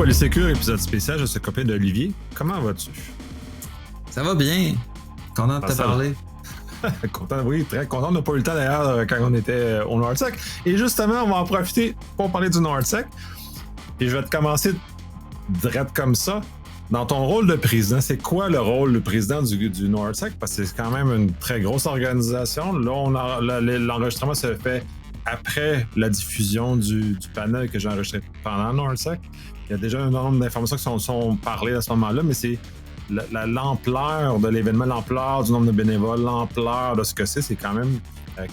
Polysécure, épisode spécial, je suis copain d'Olivier. Comment vas-tu? Ça va bien. Content de te parler. Content, oui, très content. On n'a pas eu le temps d'ailleurs quand on était au NordSec. Et justement, on va en profiter pour parler du NordSec. Et je vais te commencer direct comme ça. Dans ton rôle de président, c'est quoi le rôle du président du NordSec? Parce que c'est quand même une très grosse organisation. Là, l'enregistrement se fait après la diffusion du panel que j'ai enregistré pendant NordSec. Il y a déjà un nombre d'informations qui sont parlées à ce moment-là, mais c'est l'ampleur de l'événement, l'ampleur du nombre de bénévoles, l'ampleur de ce que c'est quand même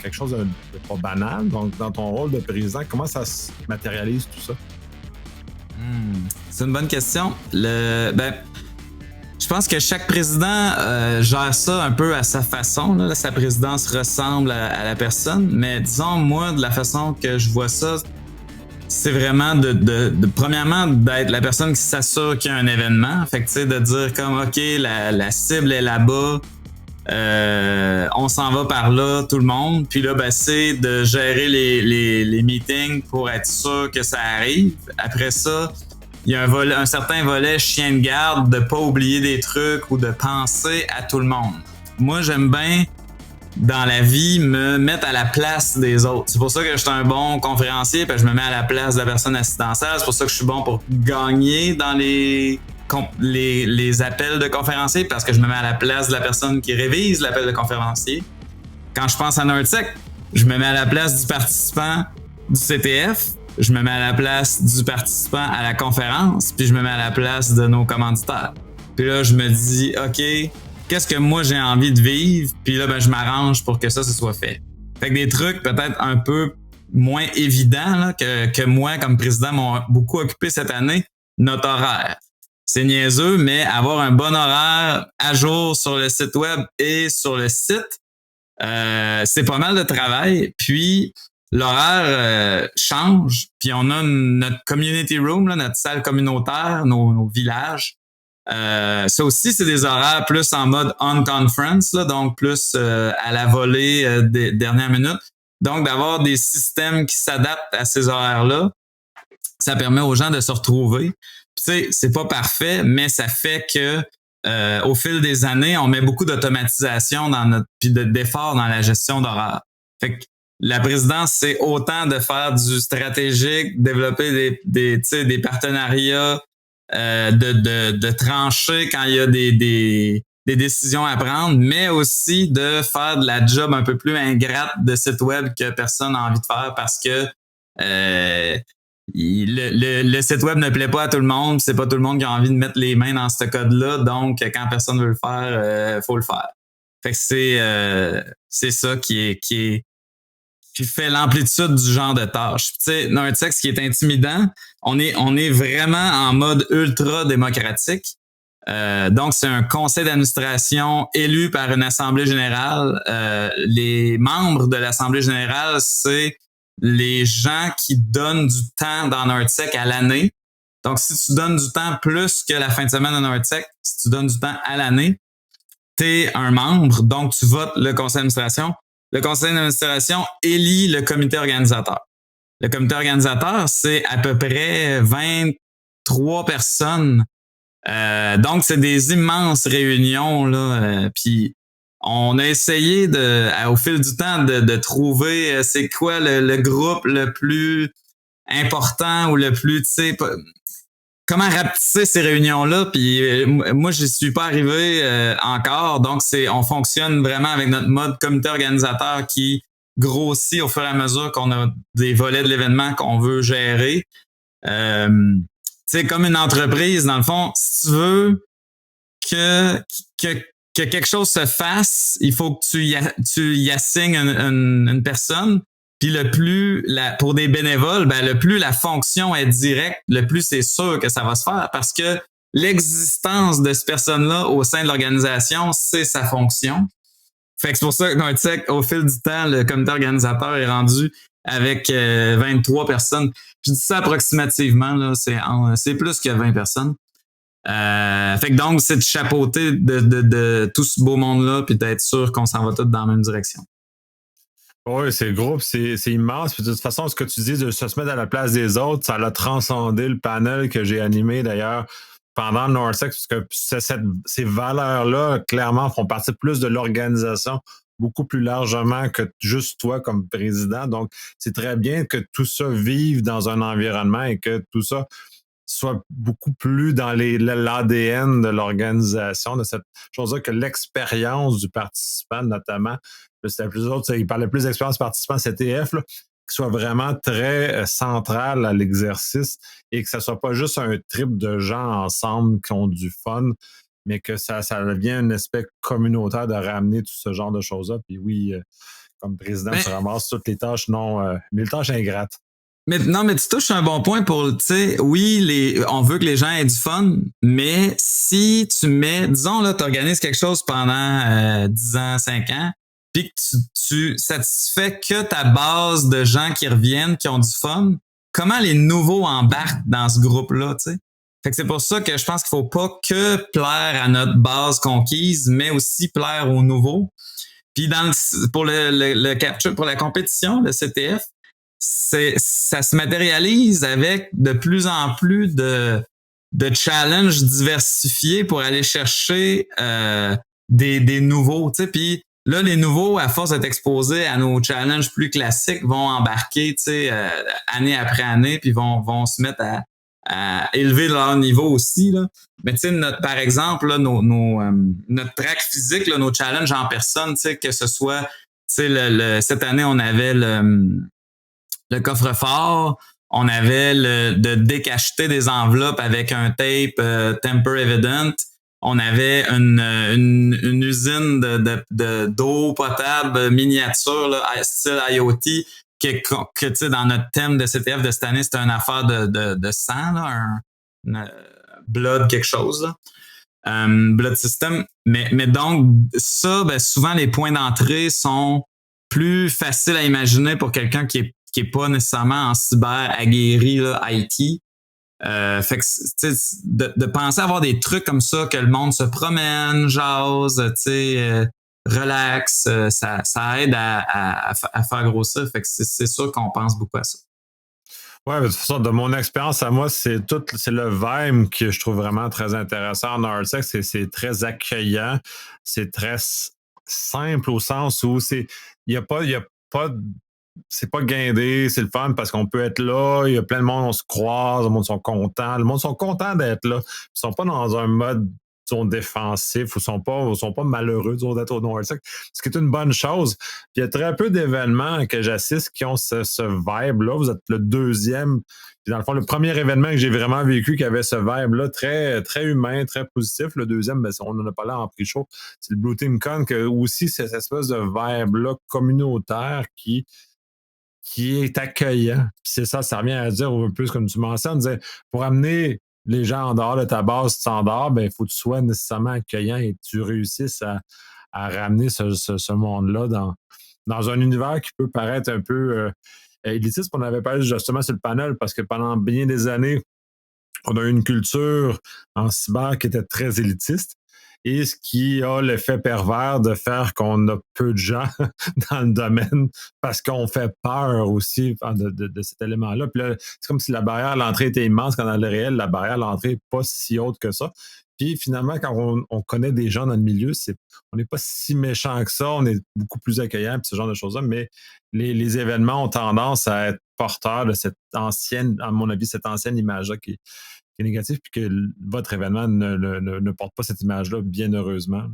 quelque chose de pas banal. Donc, dans ton rôle de président, comment ça se matérialise tout ça? C'est une bonne question. Je pense que chaque président gère ça un peu à sa façon. Là. Sa présidence ressemble à la personne, mais disons, moi, de la façon que je vois ça, c'est vraiment premièrement, d'être la personne qui s'assure qu'il y a un événement. Fait que, tu sais, de dire comme, OK, la cible est là-bas, on s'en va par là, tout le monde. Puis là, c'est de gérer les meetings pour être sûr que ça arrive. Après ça, il y a un certain volet chien de garde de pas oublier des trucs ou de penser à tout le monde. Moi, j'aime bien, dans la vie, me mettre à la place des autres. C'est pour ça que je suis un bon conférencier, puis je me mets à la place de la personne assise dans la salle. C'est pour ça que je suis bon pour gagner dans les appels de conférencier, parce que je me mets à la place de la personne qui révise l'appel de conférencier. Quand je pense à NordSec, je me mets à la place du participant du CTF, je me mets à la place du participant à la conférence, puis je me mets à la place de nos commanditaires. Puis là, je me dis, OK, qu'est-ce que moi j'ai envie de vivre? Puis là, je m'arrange pour que ça soit fait. Fait que des trucs peut-être un peu moins évidents là, que moi, comme président, m'ont beaucoup occupé cette année, notre horaire. C'est niaiseux, mais avoir un bon horaire à jour sur le site web et sur le site, c'est pas mal de travail. Puis l'horaire change, puis on a notre community room, là, notre salle communautaire, nos villages. Ça aussi, c'est des horaires plus en mode on-conference, là, donc plus à la volée des dernières minutes. Donc, d'avoir des systèmes qui s'adaptent à ces horaires-là, ça permet aux gens de se retrouver. Puis, tu sais, c'est pas parfait, mais ça fait que au fil des années, on met beaucoup d'automatisation puis d'efforts dans la gestion d'horaire. Fait que la présidence, c'est autant de faire du stratégique, développer des partenariats, de trancher quand il y a des décisions à prendre, mais aussi de faire de la job un peu plus ingrate de site web que personne n'a envie de faire parce que le site web ne plaît pas à tout le monde, c'est pas tout le monde qui a envie de mettre les mains dans ce code-là, donc quand personne veut le faire, faut le faire. Fait que c'est ça qui fait l'amplitude du genre de tâches. Tu sais, NordSec, ce qui est intimidant, on est vraiment en mode ultra démocratique. Donc, c'est un conseil d'administration élu par une assemblée générale. Les membres de l'assemblée générale, c'est les gens qui donnent du temps dans NordSec à l'année. Donc, si tu donnes du temps plus que la fin de semaine de NordSec, si tu donnes du temps à l'année, t'es un membre, donc tu votes le conseil d'administration. Le conseil d'administration élit le comité organisateur. Le comité organisateur, c'est à peu près 23 personnes. Donc, c'est des immenses réunions, là. Puis, on a essayé au fil du temps de trouver c'est quoi le groupe le plus important ou le plus, tu sais, comment rapetisser ces réunions-là. Puis moi, je suis pas arrivé encore. Donc, on fonctionne vraiment avec notre mode comité organisateur qui grossit au fur et à mesure qu'on a des volets de l'événement qu'on veut gérer. C'est comme une entreprise, dans le fond. Si tu veux que quelque chose se fasse, il faut que tu y assignes une personne. Puis pour des bénévoles, le plus la fonction est directe, le plus c'est sûr que ça va se faire parce que l'existence de cette personne-là au sein de l'organisation, c'est sa fonction. Fait que c'est pour ça que NordSec, au fil du temps, le comité organisateur est rendu avec 23 personnes. Je dis ça approximativement, là, c'est plus que 20 personnes. Fait que donc, c'est de chapeauter de tout ce beau monde-là puis d'être sûr qu'on s'en va tous dans la même direction. Oui, c'est gros, puis c'est immense. Puis de toute façon, ce que tu dis de se mettre à la place des autres, ça l'a transcendé le panel que j'ai animé d'ailleurs pendant le NORCEC, parce que ces valeurs-là, clairement, font partie plus de l'organisation, beaucoup plus largement que juste toi comme président. Donc, c'est très bien que tout ça vive dans un environnement et que tout ça soit beaucoup plus dans l'ADN de l'organisation, de cette chose-là, que l'expérience du participant, notamment, c'était plus autres, il parlait plus d'expérience participant CTF, là, qui soit vraiment très centrale à l'exercice et que ça soit pas juste un trip de gens ensemble qui ont du fun, mais que ça devient un aspect communautaire de ramener tout ce genre de choses-là. Puis oui, comme président, Mais tu ramasses toutes les tâches les tâches ingrates. Mais non, mais tu touches un bon point pour, tu sais, oui, on veut que les gens aient du fun, mais si tu mets, disons là, tu organises quelque chose pendant 10 ans, 5 ans, puis que tu satisfais que ta base de gens qui reviennent, qui ont du fun, comment les nouveaux embarquent dans ce groupe-là, tu sais? Fait que c'est pour ça que je pense qu'il faut pas que plaire à notre base conquise, mais aussi plaire aux nouveaux. Puis pour le capture, pour la compétition, le CTF, ça se matérialise avec de plus en plus de challenges diversifiés pour aller chercher des nouveaux. Tu sais, puis là, les nouveaux, à force d'être exposés à nos challenges plus classiques, vont embarquer, tu sais, année après année, puis vont se mettre à élever leur niveau aussi. Là. Mais tu sais, par exemple, là, notre track physique, là, nos challenges en personne, tu sais, que ce soit, tu sais, cette année, on avait le coffre-fort, on avait de décacheter des enveloppes avec un tape Tamper Evident. On avait une usine d'eau potable miniature, là, style IoT, que tu sais, dans notre thème de CTF de cette année, c'était une affaire de sang, là, blood quelque chose, là. Blood system. Mais donc, ça, ben, souvent, les points d'entrée sont plus faciles à imaginer pour quelqu'un qui est pas nécessairement en cyber aguerri, là, IT. Fait que, de penser à avoir des trucs comme ça, que le monde se promène, jase, relax, ça aide à faire grossir. Fait que c'est sûr qu'on pense beaucoup à ça. Ouais, de toute façon, de mon expérience à moi, c'est le vibe que je trouve vraiment très intéressant en Artsex. C'est très accueillant, c'est très simple au sens où il y a pas, c'est pas guindé, c'est le fun parce qu'on peut être là, il y a plein de monde, on se croise, le monde sont contents, le monde sont contents d'être là. Ils sont pas dans un mode sont défensifs ou sont pas malheureux d'être au Nordic, ce qui est une bonne chose. Puis il y a très peu d'événements que j'assiste qui ont ce vibe-là. Vous êtes le deuxième. Puis dans le fond, le premier événement que j'ai vraiment vécu qui avait ce vibe-là, très, très humain, très positif. Le deuxième, ben, on en a parlé en pre-show, c'est le Blue Team Con, que aussi cette espèce de vibe-là communautaire qui est accueillant. Puis c'est ça revient à dire un peu comme tu mentionnes, pour amener les gens en dehors de ta base standard, ben, il faut que tu sois nécessairement accueillant et que tu réussisses à ramener ce monde-là dans un univers qui peut paraître un peu élitiste. On avait parlé justement sur le panel parce que pendant bien des années, on a eu une culture en cyber qui était très élitiste et ce qui a l'effet pervers de faire qu'on a peu de gens dans le domaine parce qu'on fait peur aussi de cet élément-là. Puis là, c'est comme si la barrière à l'entrée était immense, quand dans le réel, la barrière à l'entrée n'est pas si haute que ça. Puis finalement, quand on connaît des gens dans le milieu, on n'est pas si méchant que ça, on est beaucoup plus accueillant, puis ce genre de choses-là, mais les événements ont tendance à être porteurs de cette ancienne, à mon avis, cette ancienne image-là qui est négative, puis que votre événement ne porte pas cette image-là, bien heureusement.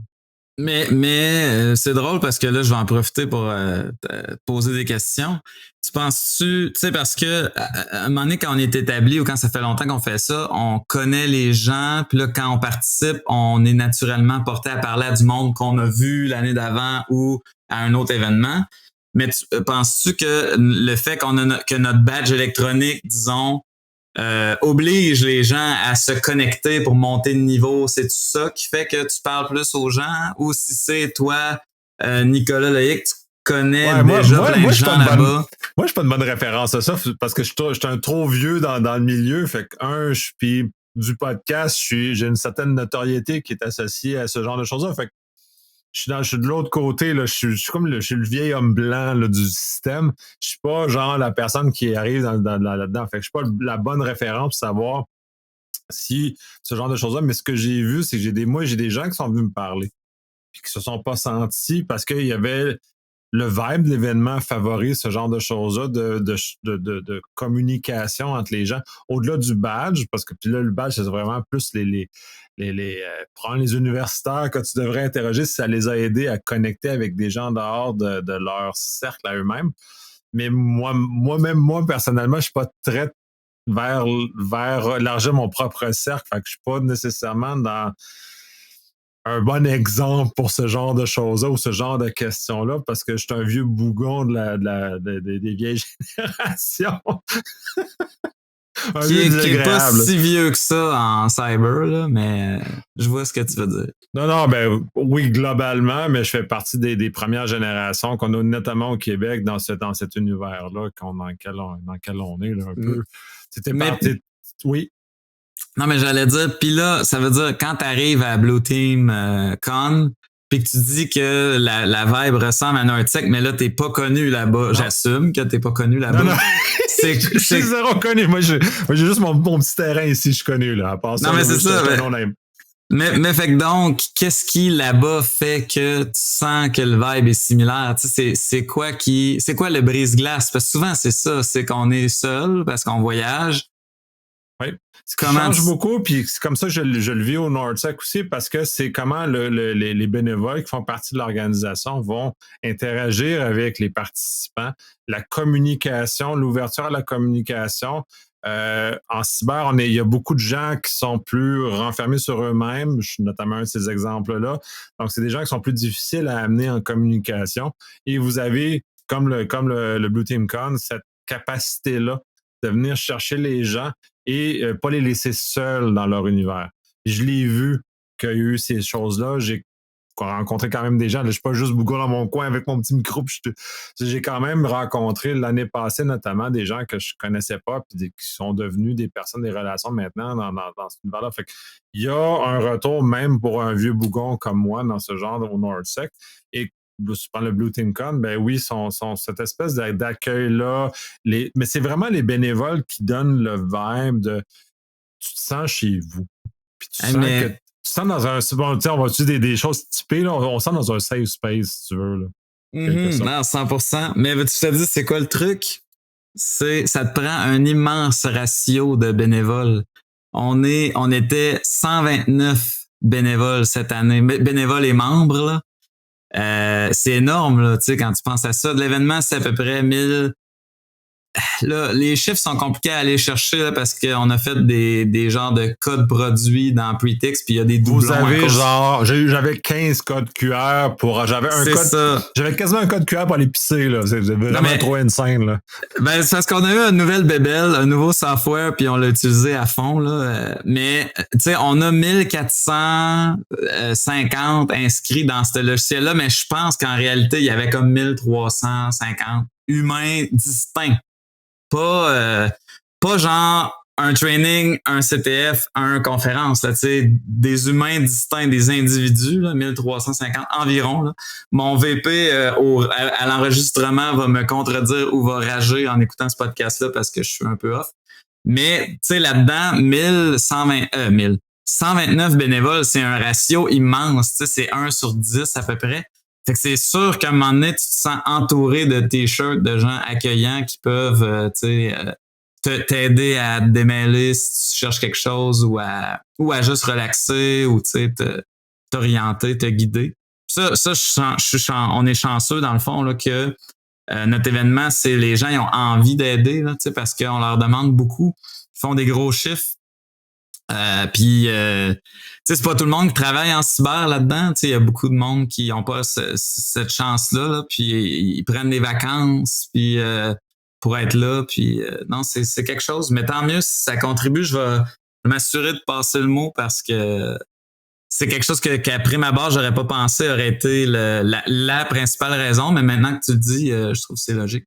Mais c'est drôle parce que là, je vais en profiter pour te poser des questions. Tu penses-tu, tu sais, parce que à un moment donné, quand on est établi ou quand ça fait longtemps qu'on fait ça, on connaît les gens, puis là, quand on participe, on est naturellement porté à parler à du monde qu'on a vu l'année d'avant ou à un autre événement. Mais penses-tu que le fait que notre badge électronique, disons, oblige les gens à se connecter pour monter de niveau, c'est ça qui fait que tu parles plus aux gens, ou si c'est toi, Nicolas Loïc, tu connais déjà plein de gens là-bas? Moi, je suis pas une bonne référence à ça parce que je suis un trop vieux dans le milieu. Fait que, puis du podcast, j'ai une certaine notoriété qui est associée à ce genre de choses-là. Fait que je suis de l'autre côté, là. Je suis comme je suis le vieil homme blanc là, du système. Je suis pas genre la personne qui arrive là-dedans. Fait que je suis pas la bonne référence pour savoir si ce genre de choses-là. Mais ce que j'ai vu, c'est que j'ai des gens qui sont venus me parler puis qui se sont pas sentis parce qu'il y avait le vibe de l'événement favorise ce genre de choses-là, de communication entre les gens, au-delà du badge, parce que puis là, le badge, c'est vraiment plus prendre les universitaires que tu devrais interroger si ça les a aidés à connecter avec des gens dehors de leur cercle à eux-mêmes. Mais moi, personnellement, je suis pas très vers élargir mon propre cercle. Fait que je suis pas nécessairement dans un bon exemple pour ce genre de choses-là ou ce genre de questions-là parce que je suis un vieux bougon des vieilles générations. Qui est pas si vieux que ça en cyber, là, mais je vois ce que tu veux dire. Non, ben oui, globalement, mais je fais partie des premières générations qu'on a notamment au Québec dans cet univers-là dans lequel on est là, un peu. C'était parti. Oui. Non, mais j'allais dire, puis là, ça veut dire quand t'arrives à Blue Team Con, puis que tu dis que la vibe ressemble à Nortec, mais là, t'es pas connu là-bas. Non. J'assume que t'es pas connu là-bas. Non. Je suis zéro connu. Moi, j'ai juste mon petit terrain ici, je suis connu, là. À part ça, non, mais c'est ça. Mais fait que donc, qu'est-ce qui là-bas fait que tu sens que le vibe est similaire? Tu sais, c'est quoi le brise-glace? Parce que souvent, c'est ça. C'est qu'on est seul parce qu'on voyage. Oui. Ce qui change beaucoup, puis c'est comme ça que je le vis au Nortec aussi, parce que c'est comment les bénévoles qui font partie de l'organisation vont interagir avec les participants, la communication, l'ouverture à la communication. En cyber, il y a beaucoup de gens qui sont plus renfermés sur eux-mêmes. Je suis notamment un de ces exemples-là. Donc, c'est des gens qui sont plus difficiles à amener en communication. Et vous avez, comme le Blue Team Con, cette capacité-là de venir chercher les gens et pas les laisser seuls dans leur univers. Je l'ai vu qu'il y a eu ces choses-là. J'ai rencontré quand même des gens. Là, je suis pas juste bougon dans mon coin avec mon petit micro. J'ai quand même rencontré l'année passée notamment des gens que je connaissais pas puis qui sont devenus des personnes des relations maintenant dans cet univers-là. Fait qu'il y a un retour même pour un vieux bougon comme moi dans ce genre au Nordsec. Et je prends le Blue Team Con, ben oui, sont cette espèce d'accueil-là. Mais c'est vraiment les bénévoles qui donnent le vibe de tu te sens chez vous. Puis tu sens que tu sens dans un. Bon, on va utiliser des choses typées, là, on sent dans un safe space, si tu veux. Là, non, 100%. Mais tu te dis, c'est quoi le truc? Ça te prend un immense ratio de bénévoles. On était 129 bénévoles cette année, bénévoles et membres, là. C'est énorme, là, tu sais, quand tu penses à ça. De l'événement, c'est à peu près 1000. Là, les chiffres sont compliqués à aller chercher là, parce qu'on a fait des genres de codes produits dans Pretix, puis il y a des doublons. Vous avez j'avais 15 codes QR j'avais quasiment un code QR pour aller pisser, là. C'est vraiment trop insane, là. Ben, c'est parce qu'on a eu une nouvelle bébelle, un nouveau software, puis on l'a utilisé à fond, là. Mais, tu sais, on a 1450 inscrits dans ce logiciel-là, mais je pense qu'en réalité, il y avait comme 1350 humains distincts. Pas genre un training, un CTF, un conférence, là, des humains distincts, des individus, là, 1350 environ. Là. Mon VP à l'enregistrement va me contredire ou va rager en écoutant ce podcast-là parce que je suis un peu off. Mais tu sais, là-dedans, 129 bénévoles, c'est un ratio immense. C'est 1 sur 10 à peu près. Fait que c'est sûr qu'à un moment donné, tu te sens entouré de t-shirts de gens accueillants qui peuvent t'aider à te démêler si tu cherches quelque chose ou à juste relaxer ou t'orienter, te guider. Ça on est chanceux dans le fond là, que notre événement, c'est les gens ils ont envie d'aider là, parce qu'on leur demande beaucoup. Ils font des gros chiffres. Puis c'est pas tout le monde qui travaille en cyber là-dedans. Il y a beaucoup de monde qui n'ont pas cette chance-là, là, puis ils prennent des vacances puis pour être là. Puis non, c'est quelque chose. Mais tant mieux si ça contribue, je vais m'assurer de passer le mot parce que c'est quelque chose qu'à prime abord, j'aurais pas pensé aurait été la principale raison. Mais maintenant que tu le dis, je trouve que c'est logique.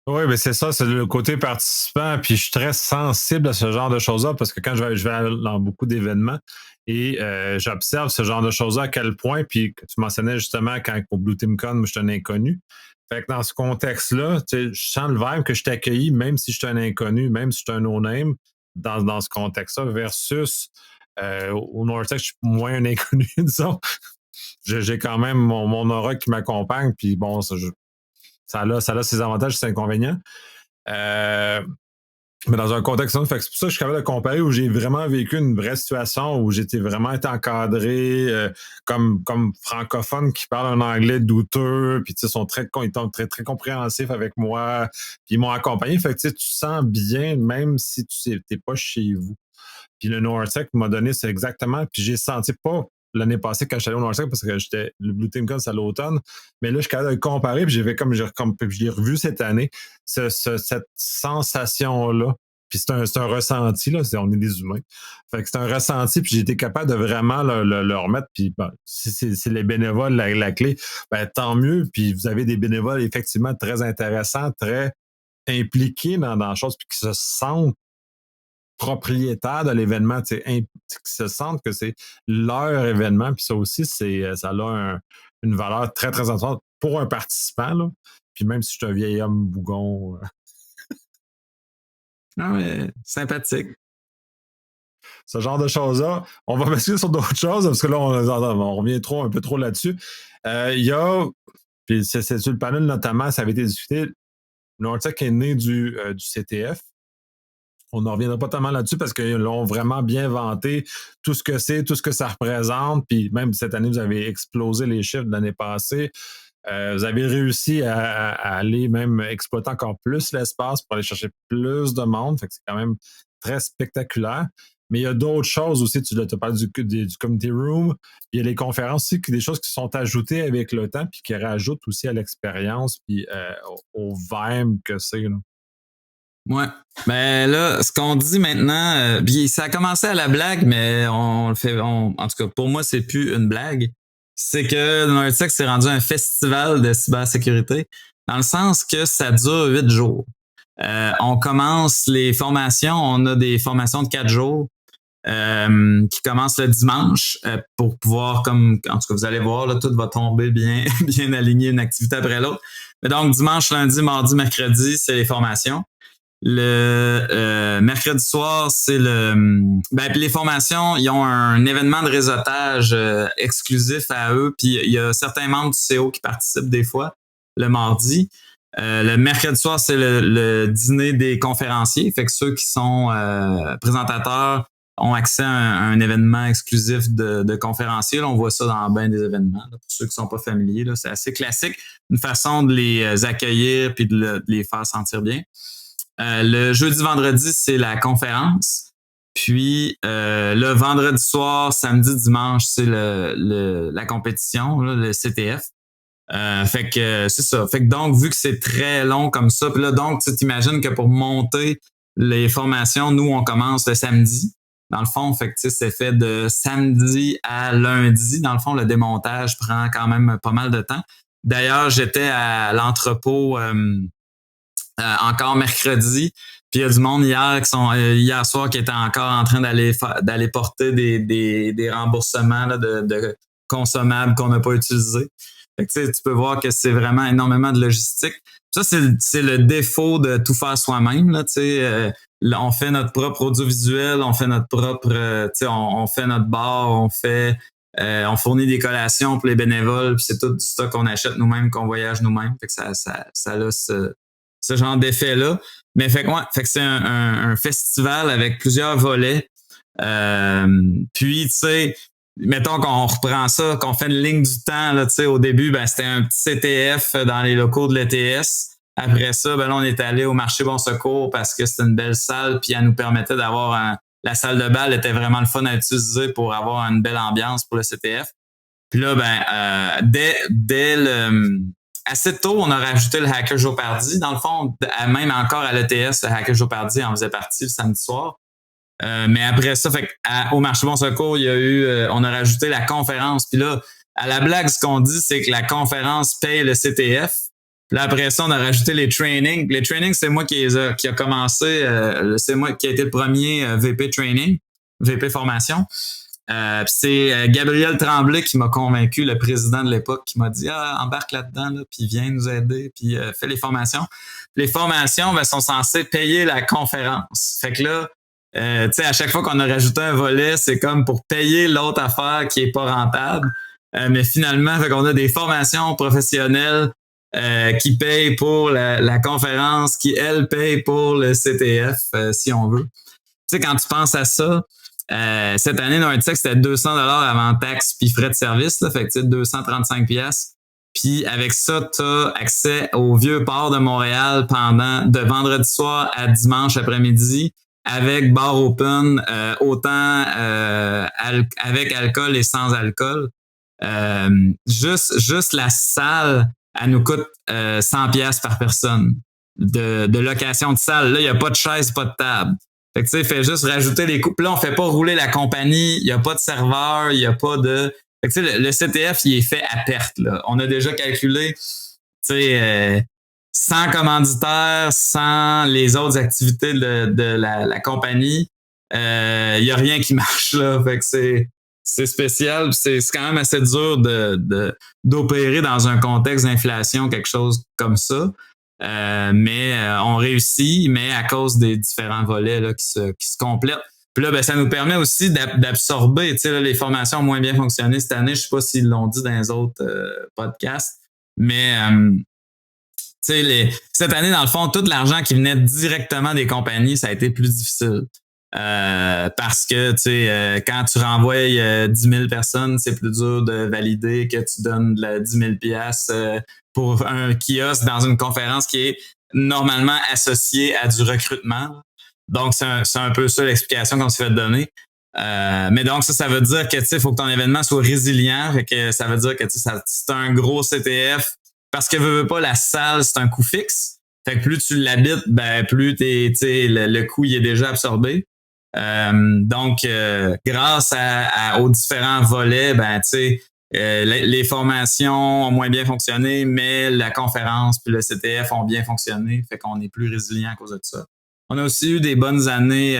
Oui, mais c'est ça, c'est le côté participant. Puis je suis très sensible à ce genre de choses-là parce que quand je vais dans beaucoup d'événements et j'observe ce genre de choses-là à quel point, puis que tu mentionnais justement quand au Blue Team Con, moi, je suis un inconnu. Fait que dans ce contexte-là, tu sais, je sens le vibe que je suis accueilli, même si je suis un inconnu, même si je suis un no-name, dans ce contexte-là, versus au Nortec, je suis moins un inconnu, disons. J'ai quand même mon aura qui m'accompagne, puis bon, ça a ses avantages et ses inconvénients. Euh, mais dans un contexte, fait que c'est pour ça que je suis capable de comparer où j'ai vraiment vécu une vraie situation où j'étais vraiment été encadré comme francophone qui parle un anglais douteux, puis ils sont ils sont très, très compréhensifs avec moi, puis ils m'ont accompagné. Fait que tu sens bien, même si tu n'es pas chez vous. Puis le Nortec m'a donné, c'est exactement. Puis j'ai senti pas l'année passée quand je suis allé au Nortec parce que j'étais le Blue Team Con, c'est à l'automne. Mais là, je suis capable de le comparer. Puis j'ai fait comme je l'ai revu cette année, cette sensation-là. Puis c'est un ressenti, là. On est des humains. Fait que c'est un ressenti, puis j'ai été capable de vraiment le remettre. Puis ben, si c'est les bénévoles la clé, ben, tant mieux. Puis vous avez des bénévoles effectivement très intéressants, très impliqués dans la chose, puis qui se sentent propriétaires de l'événement, qui se sentent que c'est leur événement. Puis ça aussi, ça a une valeur très, très importante pour un participant. Là. Puis même si je suis un vieil homme bougon, Ah ouais, sympathique. ce genre de choses-là, on va basculer sur d'autres choses parce que là, on revient un peu trop là-dessus. Il y a, puis c'est sur le panel notamment, ça avait été discuté, Nortec est né du CTF. On n'en reviendra pas tellement là-dessus parce qu'ils l'ont vraiment bien vanté, tout ce que c'est, tout ce que ça représente. Puis même cette année, vous avez explosé les chiffres de l'année passée. Vous avez réussi à aller même exploiter encore plus l'espace pour aller chercher plus de monde. Fait que c'est quand même très spectaculaire. Mais il y a d'autres choses aussi. Tu as parlé du community room. Il y a les conférences aussi, des choses qui sont ajoutées avec le temps puis qui rajoutent aussi à l'expérience puis au vibe que c'est. Là. Ouais. Ben là, ce qu'on dit maintenant, puis ça a commencé à la blague, mais on le fait. En tout cas, pour moi, c'est plus une blague. C'est que Nortec s'est rendu un festival de cybersécurité, dans le sens que ça dure 8 jours. On commence les formations, on a des formations de 4 jours qui commencent le dimanche pour pouvoir, comme en tout cas, vous allez voir, là, tout va tomber bien, bien aligné une activité après l'autre. Mais donc, dimanche, lundi, mardi, mercredi, c'est les formations. Le mercredi soir, c'est les formations, ils ont un événement de réseautage exclusif à eux, puis il y a certains membres du CO qui participent des fois le mardi. Le mercredi soir, c'est le dîner des conférenciers, fait que ceux qui sont présentateurs ont accès à un événement exclusif de conférenciers. Là, on voit ça dans bien des événements. Là, pour ceux qui ne sont pas familiers, là, c'est assez classique, une façon de les accueillir puis de les faire sentir bien. Le jeudi, vendredi, c'est la conférence. Puis le vendredi soir, samedi, dimanche, c'est la compétition, là, le CTF. Fait que c'est ça. Fait que donc, vu que c'est très long comme ça, puis là, donc, tu t'imagines que pour monter les formations, nous, on commence le samedi. Dans le fond, fait que c'est fait de samedi à lundi. Dans le fond, le démontage prend quand même pas mal de temps. D'ailleurs, j'étais à l'entrepôt encore mercredi. Puis il y a du monde hier soir qui était encore en train d'aller porter des remboursements là, de consommables qu'on n'a pas utilisés. Fait que, tu peux voir que c'est vraiment énormément de logistique. Ça, c'est le défaut de tout faire soi-même. Là, on fait notre propre audiovisuel, on fait notre propre, on fait notre bar, on fournit des collations pour les bénévoles, puis c'est tout du stock qu'on achète nous-mêmes, qu'on voyage nous-mêmes. Fait que ça a ce genre d'effet-là. Mais fait que c'est un festival avec plusieurs volets. Puis, tu sais, mettons qu'on reprend ça, qu'on fait une ligne du temps, là, tu sais, au début, ben, c'était un petit CTF dans les locaux de l'ETS. Après ça, ben là, on est allé au marché Bon Secours parce que c'était une belle salle, puis elle nous permettait d'avoir la salle de bal était vraiment le fun à utiliser pour avoir une belle ambiance pour le CTF. Puis là, dès assez tôt, on a rajouté le Hacker Jeopardy. Dans le fond, même encore à l'ETS, le Hacker Jeopardy en faisait partie le samedi soir. Mais après ça, au marché Bon Secours, il y a eu, on a rajouté la conférence. Puis là, à la blague, ce qu'on dit, c'est que la conférence paye le CTF. Puis là, après ça, on a rajouté les trainings. Les trainings, c'est moi qui a commencé. C'est moi qui a été le premier VP training, VP formation. C'est Gabriel Tremblay qui m'a convaincu, le président de l'époque, qui m'a dit embarque là-dedans, là, puis viens nous aider, puis fais les formations. Les formations sont censées payer la conférence. Fait que là, tu sais, à chaque fois qu'on a rajouté un volet, c'est comme pour payer l'autre affaire qui est pas rentable. Mais finalement, fait qu'on a des formations professionnelles qui payent pour la conférence, qui, elle, paye pour le CTF, si on veut. Tu sais, quand tu penses à ça, cette année, Nordtech, c'était 200 $ avant taxes puis frais de service. Là, fait que tu sais, 235 pièces. Puis avec ça, tu as accès au vieux port de Montréal de vendredi soir à dimanche après-midi avec bar open, autant avec alcool et sans alcool. Juste la salle, elle nous coûte 100 pièces par personne de location de salle. Là, il n'y a pas de chaise, pas de table. Fait que tu sais, fait juste rajouter les coûts. Là, on fait pas rouler la compagnie, il n'y a pas de serveur, il n'y a pas de. Fait que tu sais, le CTF, il est fait à perte. Là. On a déjà calculé, tu sais, sans commanditaire, sans les autres activités de la compagnie, il n'y a rien qui marche là. Fait que c'est spécial. C'est quand même assez dur d'opérer dans un contexte d'inflation, quelque chose comme ça. Mais on réussit, mais à cause des différents volets là, qui se complètent. Puis là, ça nous permet aussi d'absorber. Tu sais, les formations ont moins bien fonctionné cette année. Je sais pas s'ils l'ont dit dans les autres podcasts, mais tu sais, cette année, dans le fond, tout l'argent qui venait directement des compagnies, ça a été plus difficile. Parce que tu sais, quand tu renvoies 10 000 personnes, c'est plus dur de valider que tu donnes 10 000 piastres pour un kiosque dans une conférence qui est normalement associée à du recrutement. Donc, c'est un peu ça l'explication qu'on s'est fait donner. Mais donc, ça veut dire que tu sais, faut que ton événement soit résilient. Fait que ça veut dire que tu sais, c'est un gros CTF. Parce que veux pas, la salle, c'est un coût fixe. Fait que plus tu l'habites, plus tu sais, le coût il est déjà absorbé. Donc, grâce aux différents volets, tu sais, les formations ont moins bien fonctionné, mais la conférence puis le CTF ont bien fonctionné, fait qu'on est plus résilient à cause de ça. On a aussi eu des bonnes années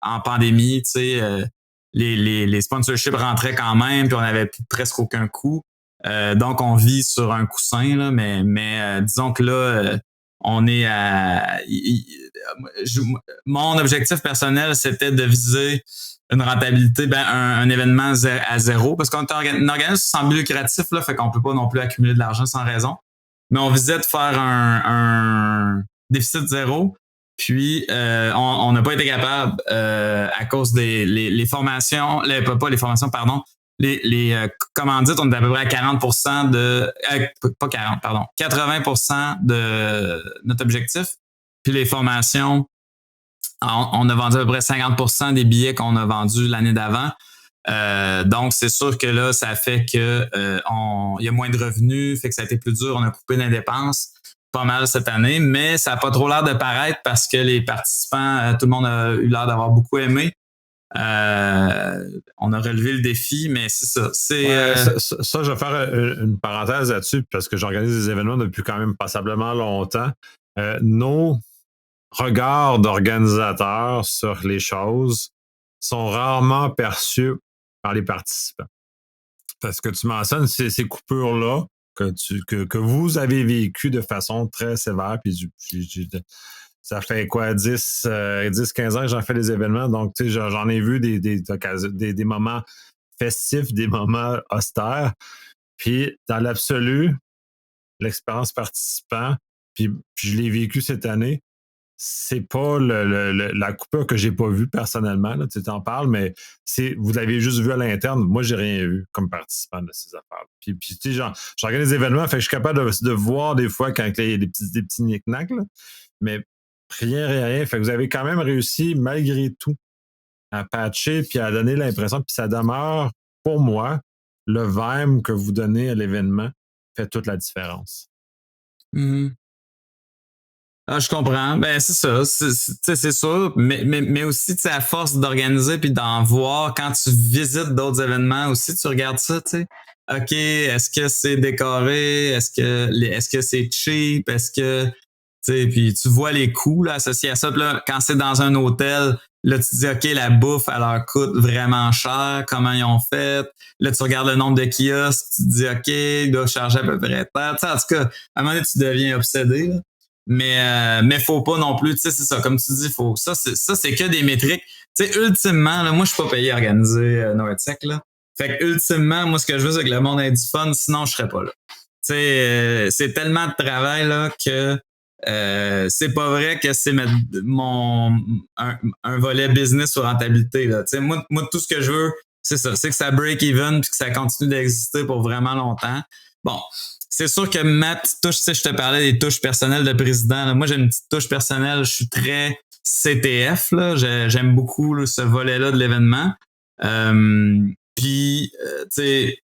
en pandémie, tu sais, les sponsorships rentraient quand même, puis on avait presque aucun coût. Donc, on vit sur un coussin, là, mais disons que là, on est à... Mon objectif personnel, c'était de viser une rentabilité, un événement à zéro, parce qu'on est un organisme sans but lucratif, là, fait qu'on peut pas non plus accumuler de l'argent sans raison. Mais on visait de faire un déficit zéro, puis on n'a pas été capable à cause des les formations, pas les formations, pardon, les commandites, on est à peu près à 40% pas 40, pardon, 80% de notre objectif. Puis les formations, on a vendu à peu près 50% des billets qu'on a vendus l'année d'avant. Donc, c'est sûr que là, ça fait que il y a moins de revenus, fait que ça a été plus dur. On a coupé les dépenses pas mal cette année, mais ça n'a pas trop l'air de paraître parce que les participants, tout le monde a eu l'air d'avoir beaucoup aimé. On a relevé le défi, mais c'est ça. Ça, je vais faire une parenthèse là-dessus parce que j'organise des événements depuis quand même passablement longtemps. Nos regards d'organisateurs sur les choses sont rarement perçus par les participants. Parce que tu mentionnes ces coupures-là que vous avez vécues de façon très sévère, puis ça fait quoi, 10, 15 ans que j'en fais des événements, donc tu sais, j'en ai vu des moments festifs, des moments austères. Puis dans l'absolu, l'expérience participant, puis je l'ai vécu cette année, c'est pas la coupure que j'ai pas vue personnellement, là, tu t'en parles, mais vous l'avez juste vu à l'interne. Moi, j'ai rien vu comme participant de ces affaires. Puis tu sais, j'organise des événements, fait que je suis capable de voir des fois quand il y a des petits knick-knacks, là, mais rien. Fait que vous avez quand même réussi, malgré tout, à patcher puis à donner l'impression, puis ça demeure, pour moi, le vibe que vous donnez à l'événement fait toute la différence. Mm-hmm. Ah, je comprends. Ben, c'est ça. C'est sûr. Mais aussi, tu sais, à force d'organiser puis d'en voir, quand tu visites d'autres événements aussi, tu regardes ça, tu sais. OK, est-ce que c'est décoré? Est-ce que c'est cheap? Est-ce que, tu sais, puis tu vois les coûts, là, associés à ça. Puis là, quand c'est dans un hôtel, là, tu te dis, OK, la bouffe, elle leur coûte vraiment cher. Comment ils ont fait? Là, tu regardes le nombre de kiosques, tu te dis, OK, ils doivent charger à peu près tant. Tu sais, en tout cas, à un moment donné, tu deviens obsédé, là. Mais faut pas non plus, tu sais, c'est ça, comme tu dis, faut ça c'est que des métriques. Tu sais, ultimement, là, moi je suis pas payé à organiser Noirtec, là. Fait que ultimement, moi ce que je veux c'est que le monde ait du fun, sinon je serais pas là. Tu sais, c'est tellement de travail là que c'est pas vrai que c'est un volet business ou rentabilité là. Tu sais, moi tout ce que je veux, c'est ça, c'est que ça break even puis que ça continue d'exister pour vraiment longtemps. Bon, c'est sûr que ma petite touche, tu sais, je te parlais des touches personnelles de président. Là. Moi, j'ai une petite touche personnelle. Je suis très CTF. Là. J'aime beaucoup là, ce volet-là de l'événement. Puis, tu sais,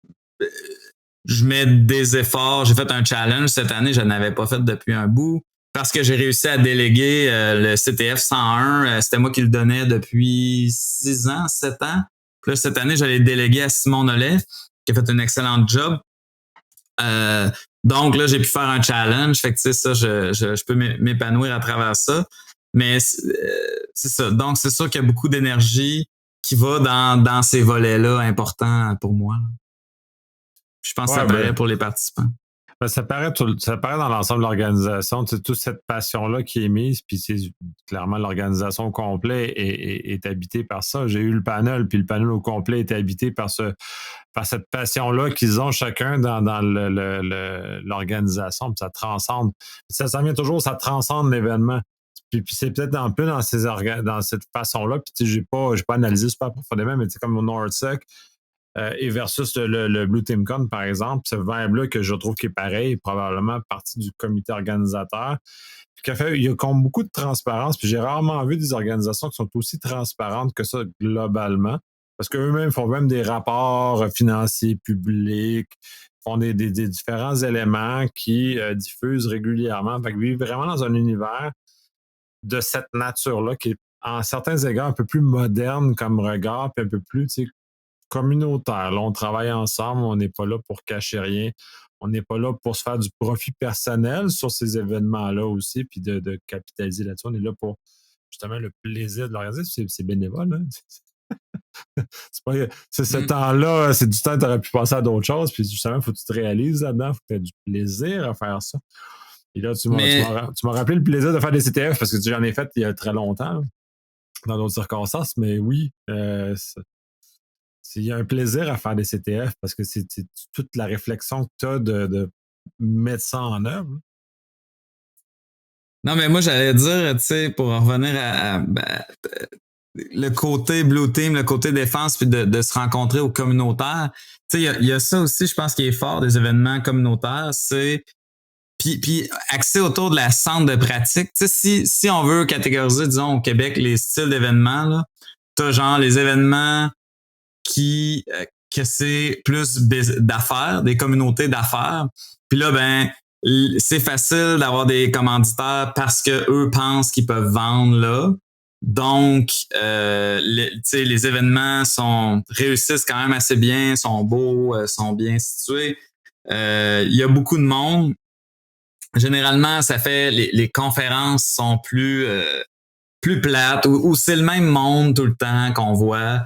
je mets des efforts. J'ai fait un challenge cette année. Je n'avais pas fait depuis un bout. Parce que j'ai réussi à déléguer le CTF 101. C'était moi qui le donnais depuis 6 ans, 7 ans. Puis là, cette année, j'allais déléguer à Simon Nollet, qui a fait un excellent job. Donc là, j'ai pu faire un challenge. Fait que tu sais, ça, je peux m'épanouir à travers ça. Mais c'est ça. Donc, c'est sûr qu'il y a beaucoup d'énergie qui va dans ces volets-là importants pour moi. Puis je pense que ça paraît pour les participants. Ben, ça paraît dans l'ensemble de l'organisation, tu sais, toute cette passion-là qui est mise, puis c'est clairement l'organisation au complet est habitée par ça. J'ai eu le panel, puis le panel au complet est habité par cette passion-là qu'ils ont chacun dans l'organisation, puis ça transcende. Puis ça vient toujours, ça transcende l'événement. Puis c'est peut-être un peu dans cette façon-là, puis tu sais, j'ai pas analysé super profondément, mais tu sais, comme au NORDSEC, et versus le Blue Team Con, par exemple, ce vibe-là que je trouve qui est pareil, probablement partie du comité organisateur, il y a comme beaucoup de transparence, puis j'ai rarement vu des organisations qui sont aussi transparentes que ça globalement, parce qu'eux-mêmes font même des rapports financiers publics, font des différents éléments qui diffusent régulièrement. Fait qu'ils vivent vraiment dans un univers de cette nature-là qui est, en certains égards, un peu plus moderne comme regard, puis un peu plus, tu sais, communautaire. Là, on travaille ensemble, on n'est pas là pour cacher rien. On n'est pas là pour se faire du profit personnel sur ces événements-là aussi, puis de capitaliser là-dessus. On est là pour justement le plaisir de l'organiser. C'est bénévole. Hein? C'est ce temps-là, c'est du temps que tu aurais pu passer à d'autres choses, puis justement, il faut que tu te réalises là-dedans, il faut que tu aies du plaisir à faire ça. Et là, tu m'as rappelé le plaisir de faire des CTF parce que j'en ai fait il y a très longtemps, dans d'autres circonstances, mais oui, il y a un plaisir à faire des CTF parce que c'est toute la réflexion que tu as de mettre ça en œuvre. Non, mais moi, j'allais dire, tu sais, pour en revenir le côté Blue Team, le côté défense, puis de se rencontrer au communautaire. Tu sais, il y a ça aussi, je pense, qui est fort des événements communautaires, c'est puis axé autour de la centre de pratique. Tu sais, si on veut catégoriser, disons, au Québec, les styles d'événements, là, t'as genre les événements que c'est plus d'affaires, des communautés d'affaires. Puis là, ben, c'est facile d'avoir des commanditaires parce que eux pensent qu'ils peuvent vendre là. Donc, les événements réussissent quand même assez bien, sont beaux, sont bien situés. Il y a beaucoup de monde. Généralement, ça fait les conférences sont plus plates ou c'est le même monde tout le temps qu'on voit.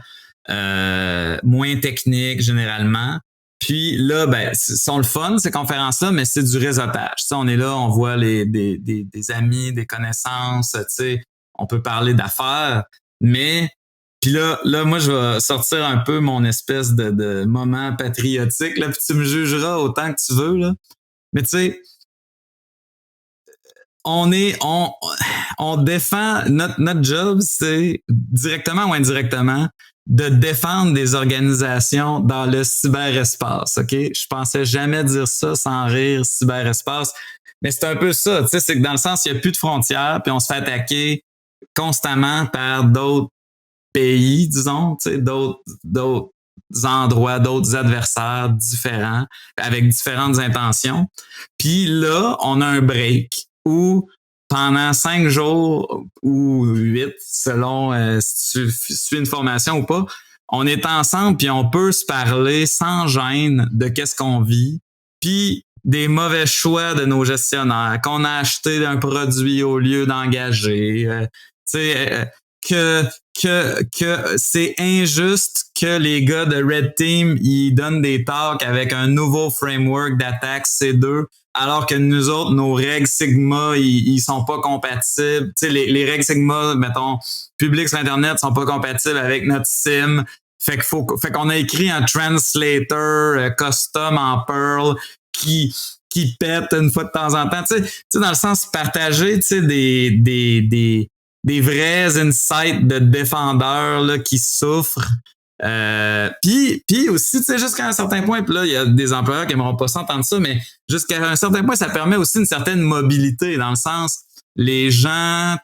Moins technique généralement. Puis là, ben, sont le fun, ces conférences-là, mais c'est du réseautage. Tu sais, on est là, on voit des amis, des connaissances, tu sais, on peut parler d'affaires, mais puis là, moi, je vais sortir un peu mon espèce de moment patriotique, là, puis tu me jugeras autant que tu veux, là. Mais tu sais, on défend notre job, c'est directement ou indirectement de défendre des organisations dans le cyberespace. OK? Je pensais jamais dire ça sans rire, cyberespace. Mais c'est un peu ça. Tu sais, c'est que dans le sens, il n'y a plus de frontières, puis on se fait attaquer constamment par d'autres pays, disons, tu sais, d'autres endroits, d'autres adversaires différents, avec différentes intentions. Puis là, on a un break où pendant 5 jours ou 8, selon si tu suis une formation ou pas, on est ensemble puis on peut se parler sans gêne de qu'est-ce qu'on vit, puis des mauvais choix de nos gestionnaires, qu'on a acheté un produit au lieu d'engager, que c'est injuste que les gars de Red Team ils donnent des talks avec un nouveau framework d'attaque C2 alors que nous autres, nos règles Sigma, ils sont pas compatibles. Tu sais, les règles Sigma, mettons, publiques sur Internet sont pas compatibles avec notre sim. Fait qu'on a écrit un translator custom en Perl qui pète une fois de temps en temps. Tu sais, dans le sens partager, tu sais, des vrais insights de défendeurs là, qui souffrent. Puis aussi, tu sais, jusqu'à un certain point, puis là, il y a des employeurs qui n'aimeront pas s'entendre ça, mais jusqu'à un certain point, ça permet aussi une certaine mobilité, dans le sens, les gens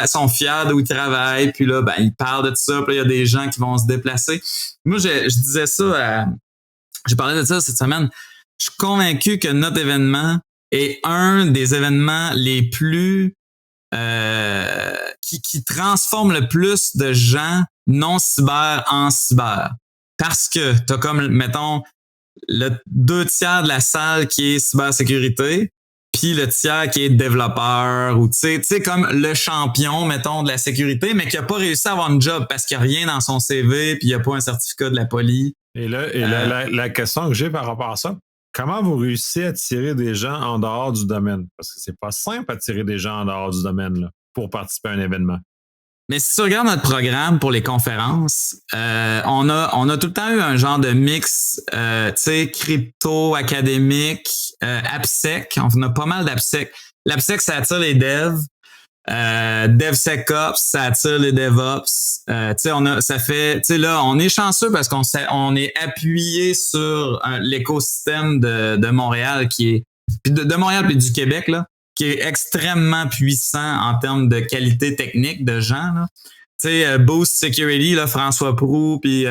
sont fiers d'où ils travaillent, puis là, ben, ils parlent de ça, puis là, il y a des gens qui vont se déplacer. Moi, je disais ça, j'ai parlé de ça cette semaine. Je suis convaincu que notre événement est un des événements les plus qui transforme le plus de gens non cyber en cyber. Parce que t'as comme, mettons, le 2/3 de la salle qui est cybersécurité, puis le tiers qui est développeur, ou tu sais comme le champion, mettons, de la sécurité, mais qui a pas réussi à avoir un job parce qu'il n'y a rien dans son CV, puis il n'y a pas un certificat de la poli. Et là, la question que j'ai par rapport à ça, comment vous réussissez à attirer des gens en dehors du domaine? Parce que c'est pas simple d'attirer des gens en dehors du domaine là, pour participer à un événement. Mais si tu regardes notre programme pour les conférences, on a tout le temps eu un genre de mix, tu sais, crypto, académique, AppSec. On a pas mal d'AppSec. L'AppSec, ça attire les devs. DevSecOps, ça attire les DevOps. Tu sais, ça fait, tu sais, là, on est chanceux parce qu'on est appuyé sur l'écosystème de Montréal qui est, de Montréal puis du Québec, là, qui est extrêmement puissant en termes de qualité technique de gens, là. Tu sais, Boost Security, là, François Proulx puis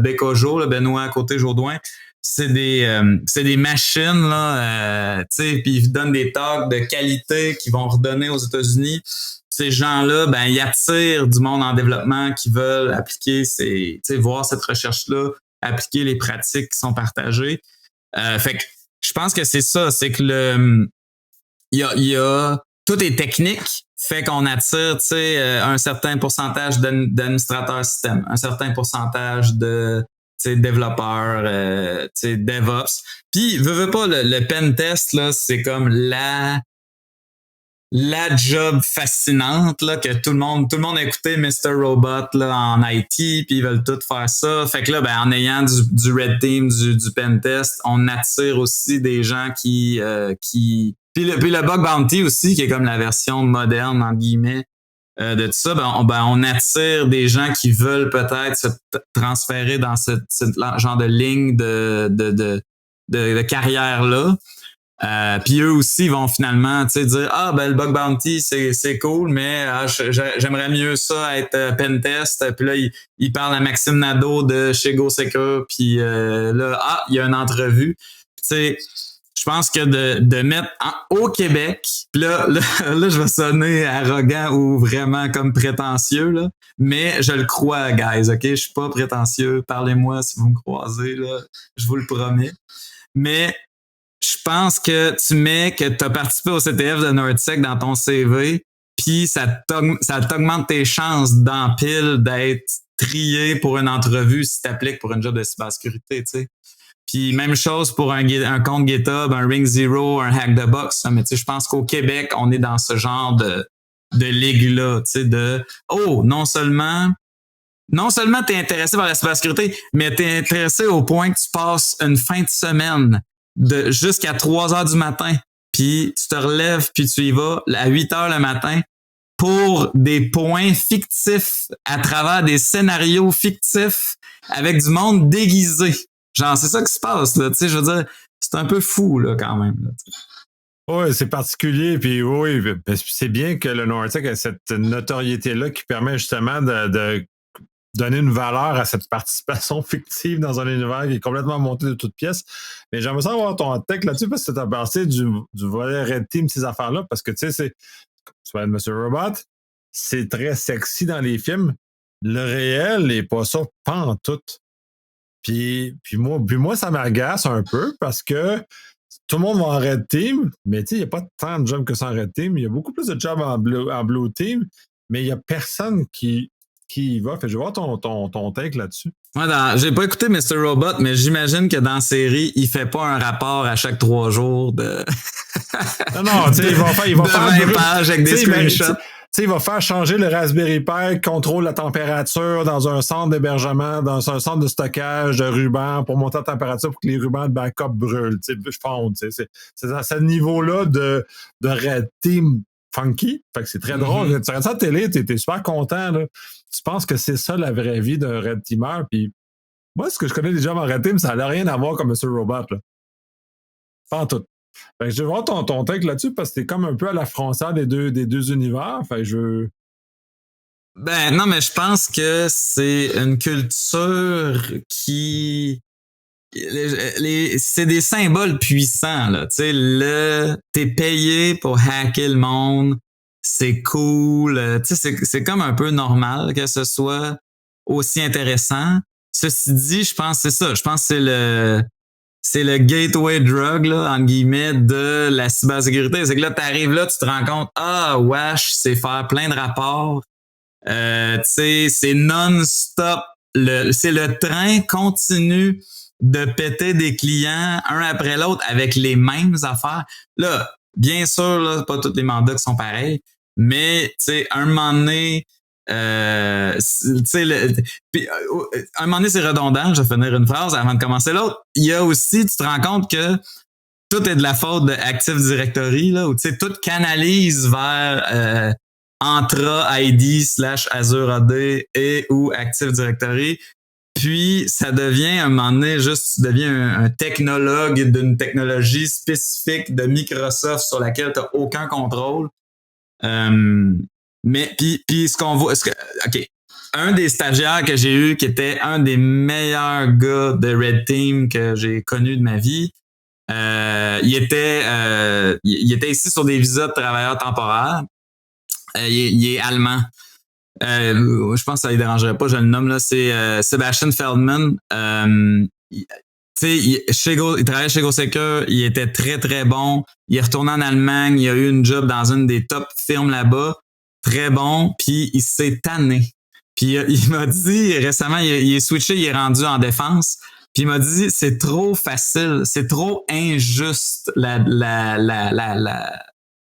Bécojo, là, Benoît Côté-Jourdouin, c'est des machines, là, tu sais, puis ils donnent des talks de qualité qu'ils vont redonner aux États-Unis. Ces gens-là, ben, ils attirent du monde en développement qui veulent appliquer tu sais, voir cette recherche-là, appliquer les pratiques qui sont partagées. Fait que je pense que c'est ça, c'est que tout est technique, fait qu'on attire, tu sais, un certain pourcentage d'administrateurs système, un certain pourcentage de développeurs, DevOps. Puis, veux pas, le pen test, là, c'est comme la job fascinante, là, que tout le monde a écouté Mr. Robot, là, en IT, puis ils veulent tout faire ça. Fait que là, ben, en ayant du Red Team, du pen test, on attire aussi des gens qui puis le Bug Bounty aussi, qui est comme la version moderne, en guillemets, de tout ça, on attire des gens qui veulent peut-être se transférer dans ce genre de ligne de carrière-là. Puis eux aussi vont finalement dire le Bug Bounty c'est cool, mais j'aimerais mieux ça être pentest. Puis là il parle à Maxime Nadeau de chez GoSecure, puis là il y a une entrevue. Tu sais, je pense que de mettre au Québec, puis là, je vais sonner arrogant ou vraiment comme prétentieux, là, mais je le crois, guys, OK? Je suis pas prétentieux. Parlez-moi si vous me croisez, là. Je vous le promets. Mais je pense que tu mets que tu as participé au CTF de NordSec dans ton CV, puis ça t'augmente tes chances d'empile d'être trié pour une entrevue si tu appliques pour une job de cybersécurité, tu sais. Puis même chose pour un compte GitHub, un Ring Zero, un Hack the Box. Mais tu sais, je pense qu'au Québec, on est dans ce genre de ligue-là, tu sais, non seulement t'es intéressé par la cybersécurité, mais t'es intéressé au point que tu passes une fin de semaine jusqu'à 3 heures du matin, puis tu te relèves, puis tu y vas à 8 heures le matin pour des points fictifs à travers des scénarios fictifs avec du monde déguisé. Genre, c'est ça qui se passe, là. Tu sais, je veux dire, c'est un peu fou, là, quand même. Oui, c'est particulier. Puis oui, c'est bien que le NordSec ait cette notoriété-là qui permet justement de donner une valeur à cette participation fictive dans un univers qui est complètement monté de toutes pièces. Mais j'aimerais savoir ton tech là-dessus parce que tu as passé du volet Red Team, ces affaires-là, parce que tu sais, tu parles de Mr. Robot, c'est très sexy dans les films. Le réel n'est pas ça, pas en tout. Puis moi, ça m'agace un peu parce que tout le monde va en Red Team, mais il n'y a pas tant de jobs que ça en Red Team. Il y a beaucoup plus de jobs en Blue Team, mais il n'y a personne qui y va. Fait, je vais voir ton take là-dessus. Ouais, j'ai pas écouté Mr. Robot, mais j'imagine que dans la série, il fait pas un rapport à chaque 3 jours de. Non, tu sais, il va faire 20 pages avec des screenshots. Il va faire changer le Raspberry Pi, contrôle la température dans un centre d'hébergement, dans un centre de stockage de rubans pour monter la température pour que les rubans de backup brûlent, fondent. C'est à ce niveau-là de Red Team funky. Fait que c'est très drôle. Tu regardes ça à la télé, t'es super content. Là. Tu penses que c'est ça la vraie vie d'un Red Teamer. Puis moi, ce que je connais déjà en Red Team, ça n'a rien à voir comme Mr. Robot. Là. Pas en tout. Fait que je vais voir ton take là-dessus parce que t'es comme un peu à la frontière des deux univers. Fait que je... Ben non, mais je pense que c'est une culture qui... c'est des symboles puissants, là. Tu sais, t'es payé pour hacker le monde, c'est cool. Tu sais, c'est comme un peu normal que ce soit aussi intéressant. Ceci dit, je pense que c'est ça. Je pense que c'est le gateway drug, là, entre guillemets, de la cybersécurité. C'est que là, t'arrives là, tu te rends compte, wesh, c'est faire plein de rapports. Tu sais, c'est non-stop. C'est le train continu de péter des clients un après l'autre avec les mêmes affaires. Là, bien sûr, là, pas tous les mandats qui sont pareils, mais, tu sais, un moment donné, un moment donné, c'est redondant, je vais finir une phrase avant de commencer l'autre. Il y a aussi, tu te rends compte que tout est de la faute de Active Directory, là, où tu sais, tout canalise vers Entra ID / Azure AD et ou Active Directory. Puis, ça devient, à un moment donné, juste, tu deviens un technologue d'une technologie spécifique de Microsoft sur laquelle tu n'as aucun contrôle. Mais puis ce qu'on voit, OK, un des stagiaires que j'ai eu qui était un des meilleurs gars de Red Team que j'ai connu de ma vie, il était ici sur des visas de travailleurs temporaires. Il est allemand. Je pense que ça ne dérangerait pas, je le nomme là, c'est Sebastian Feldman. Il travaillait chez GoSecure, il était très, très bon. Il est retourné en Allemagne, il a eu une job dans une des top firmes là-bas. Très bon, puis il s'est tanné. Puis il m'a dit récemment, il est switché, il est rendu en défense. Puis il m'a dit, c'est trop facile, c'est trop injuste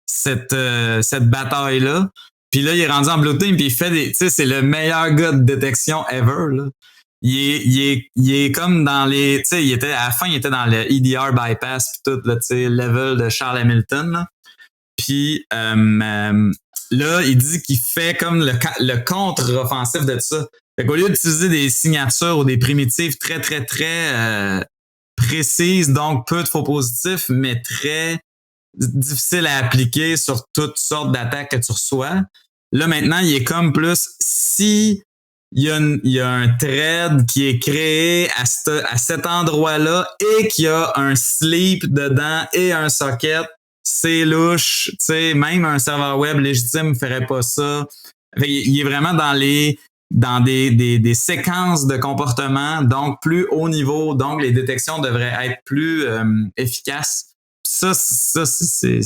cette bataille-là. Puis là, il est rendu en Blue Team, puis il fait tu sais, c'est le meilleur gars de détection ever, là. Il est comme dans les, tu sais, à la fin, il était dans le EDR bypass puis tout, là, tu sais, level de Charles Hamilton, là. Puis là, il dit qu'il fait comme le contre-offensif de ça. Fait qu'au lieu d'utiliser des signatures ou des primitives très, très, très précises, donc peu de faux positifs, mais très difficiles à appliquer sur toutes sortes d'attaques que tu reçois. Là, maintenant, il est comme plus si il y a un thread qui est créé à cet endroit-là et qu'il y a un sleep dedans et un socket, c'est louche. Tu sais, même un serveur web légitime ferait pas ça. Il est vraiment dans des séquences de comportement, donc plus haut niveau, donc les détections devraient être plus efficaces. Ça c'est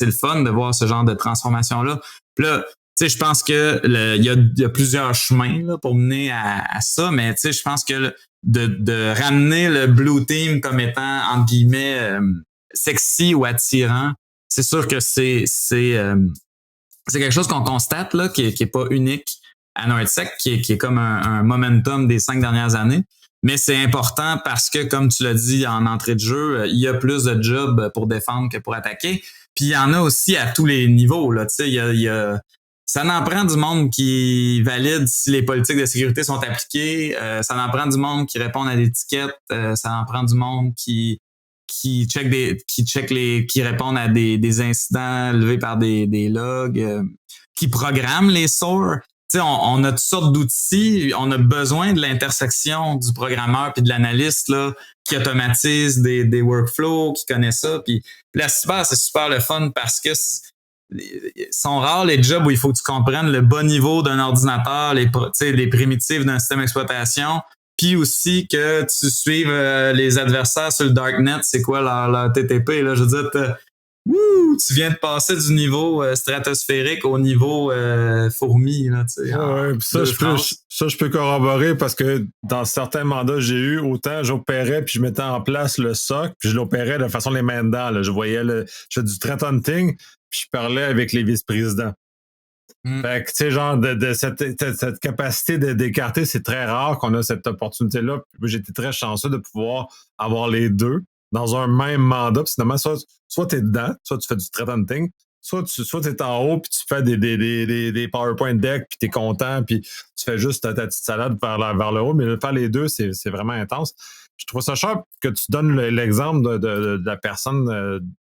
le fun de voir ce genre de transformation-là. Puis là, tu sais, je pense que il y a plusieurs chemins là, pour mener à ça, mais tu sais, je pense que de ramener le Blue Team comme étant, entre guillemets, sexy ou attirant, c'est sûr que c'est quelque chose qu'on constate là, qui est pas unique à NordSec, qui est comme un momentum des 5 dernières années. Mais c'est important parce que, comme tu l'as dit en entrée de jeu, il y a plus de jobs pour défendre que pour attaquer. Puis il y en a aussi à tous les niveaux. Là. Tu sais, ça en prend du monde qui valide si les politiques de sécurité sont appliquées. Ça en prend du monde qui répond à l'étiquette. Ça en prend du monde qui répondent à des incidents levés par des logs, qui programment les SOAR. Tu sais, on a toutes sortes d'outils. On a besoin de l'intersection du programmeur puis de l'analyste là, qui automatise des workflows, qui connaît ça. Puis la cyber, c'est super le fun parce que sont rares les jobs où il faut que tu comprennes le bas niveau d'un ordinateur, les primitives d'un système d'exploitation, puis aussi que tu suives les adversaires sur le darknet, c'est quoi leur TTP, là, je veux dire, tu viens de passer du niveau stratosphérique au niveau fourmi, là, tu sais. Ouais, je peux corroborer parce que dans certains mandats que j'ai eu, autant j'opérais puis je mettais en place le SOC, puis je l'opérais de façon les mains dedans. Là. Je fais du threat hunting, puis je parlais avec les vice-présidents. Fait que, tu sais, genre, de cette capacité d'écarter, c'est très rare qu'on a cette opportunité-là. Puis j'étais très chanceux de pouvoir avoir les deux dans un même mandat. Puis finalement, soit tu es dedans, soit tu fais du threat hunting, soit tu es en haut, puis tu fais des PowerPoint decks, puis tu es content, puis tu fais juste ta petite salade vers le haut. Mais faire les deux, c'est vraiment intense. Je trouve ça cher que tu donnes l'exemple de la personne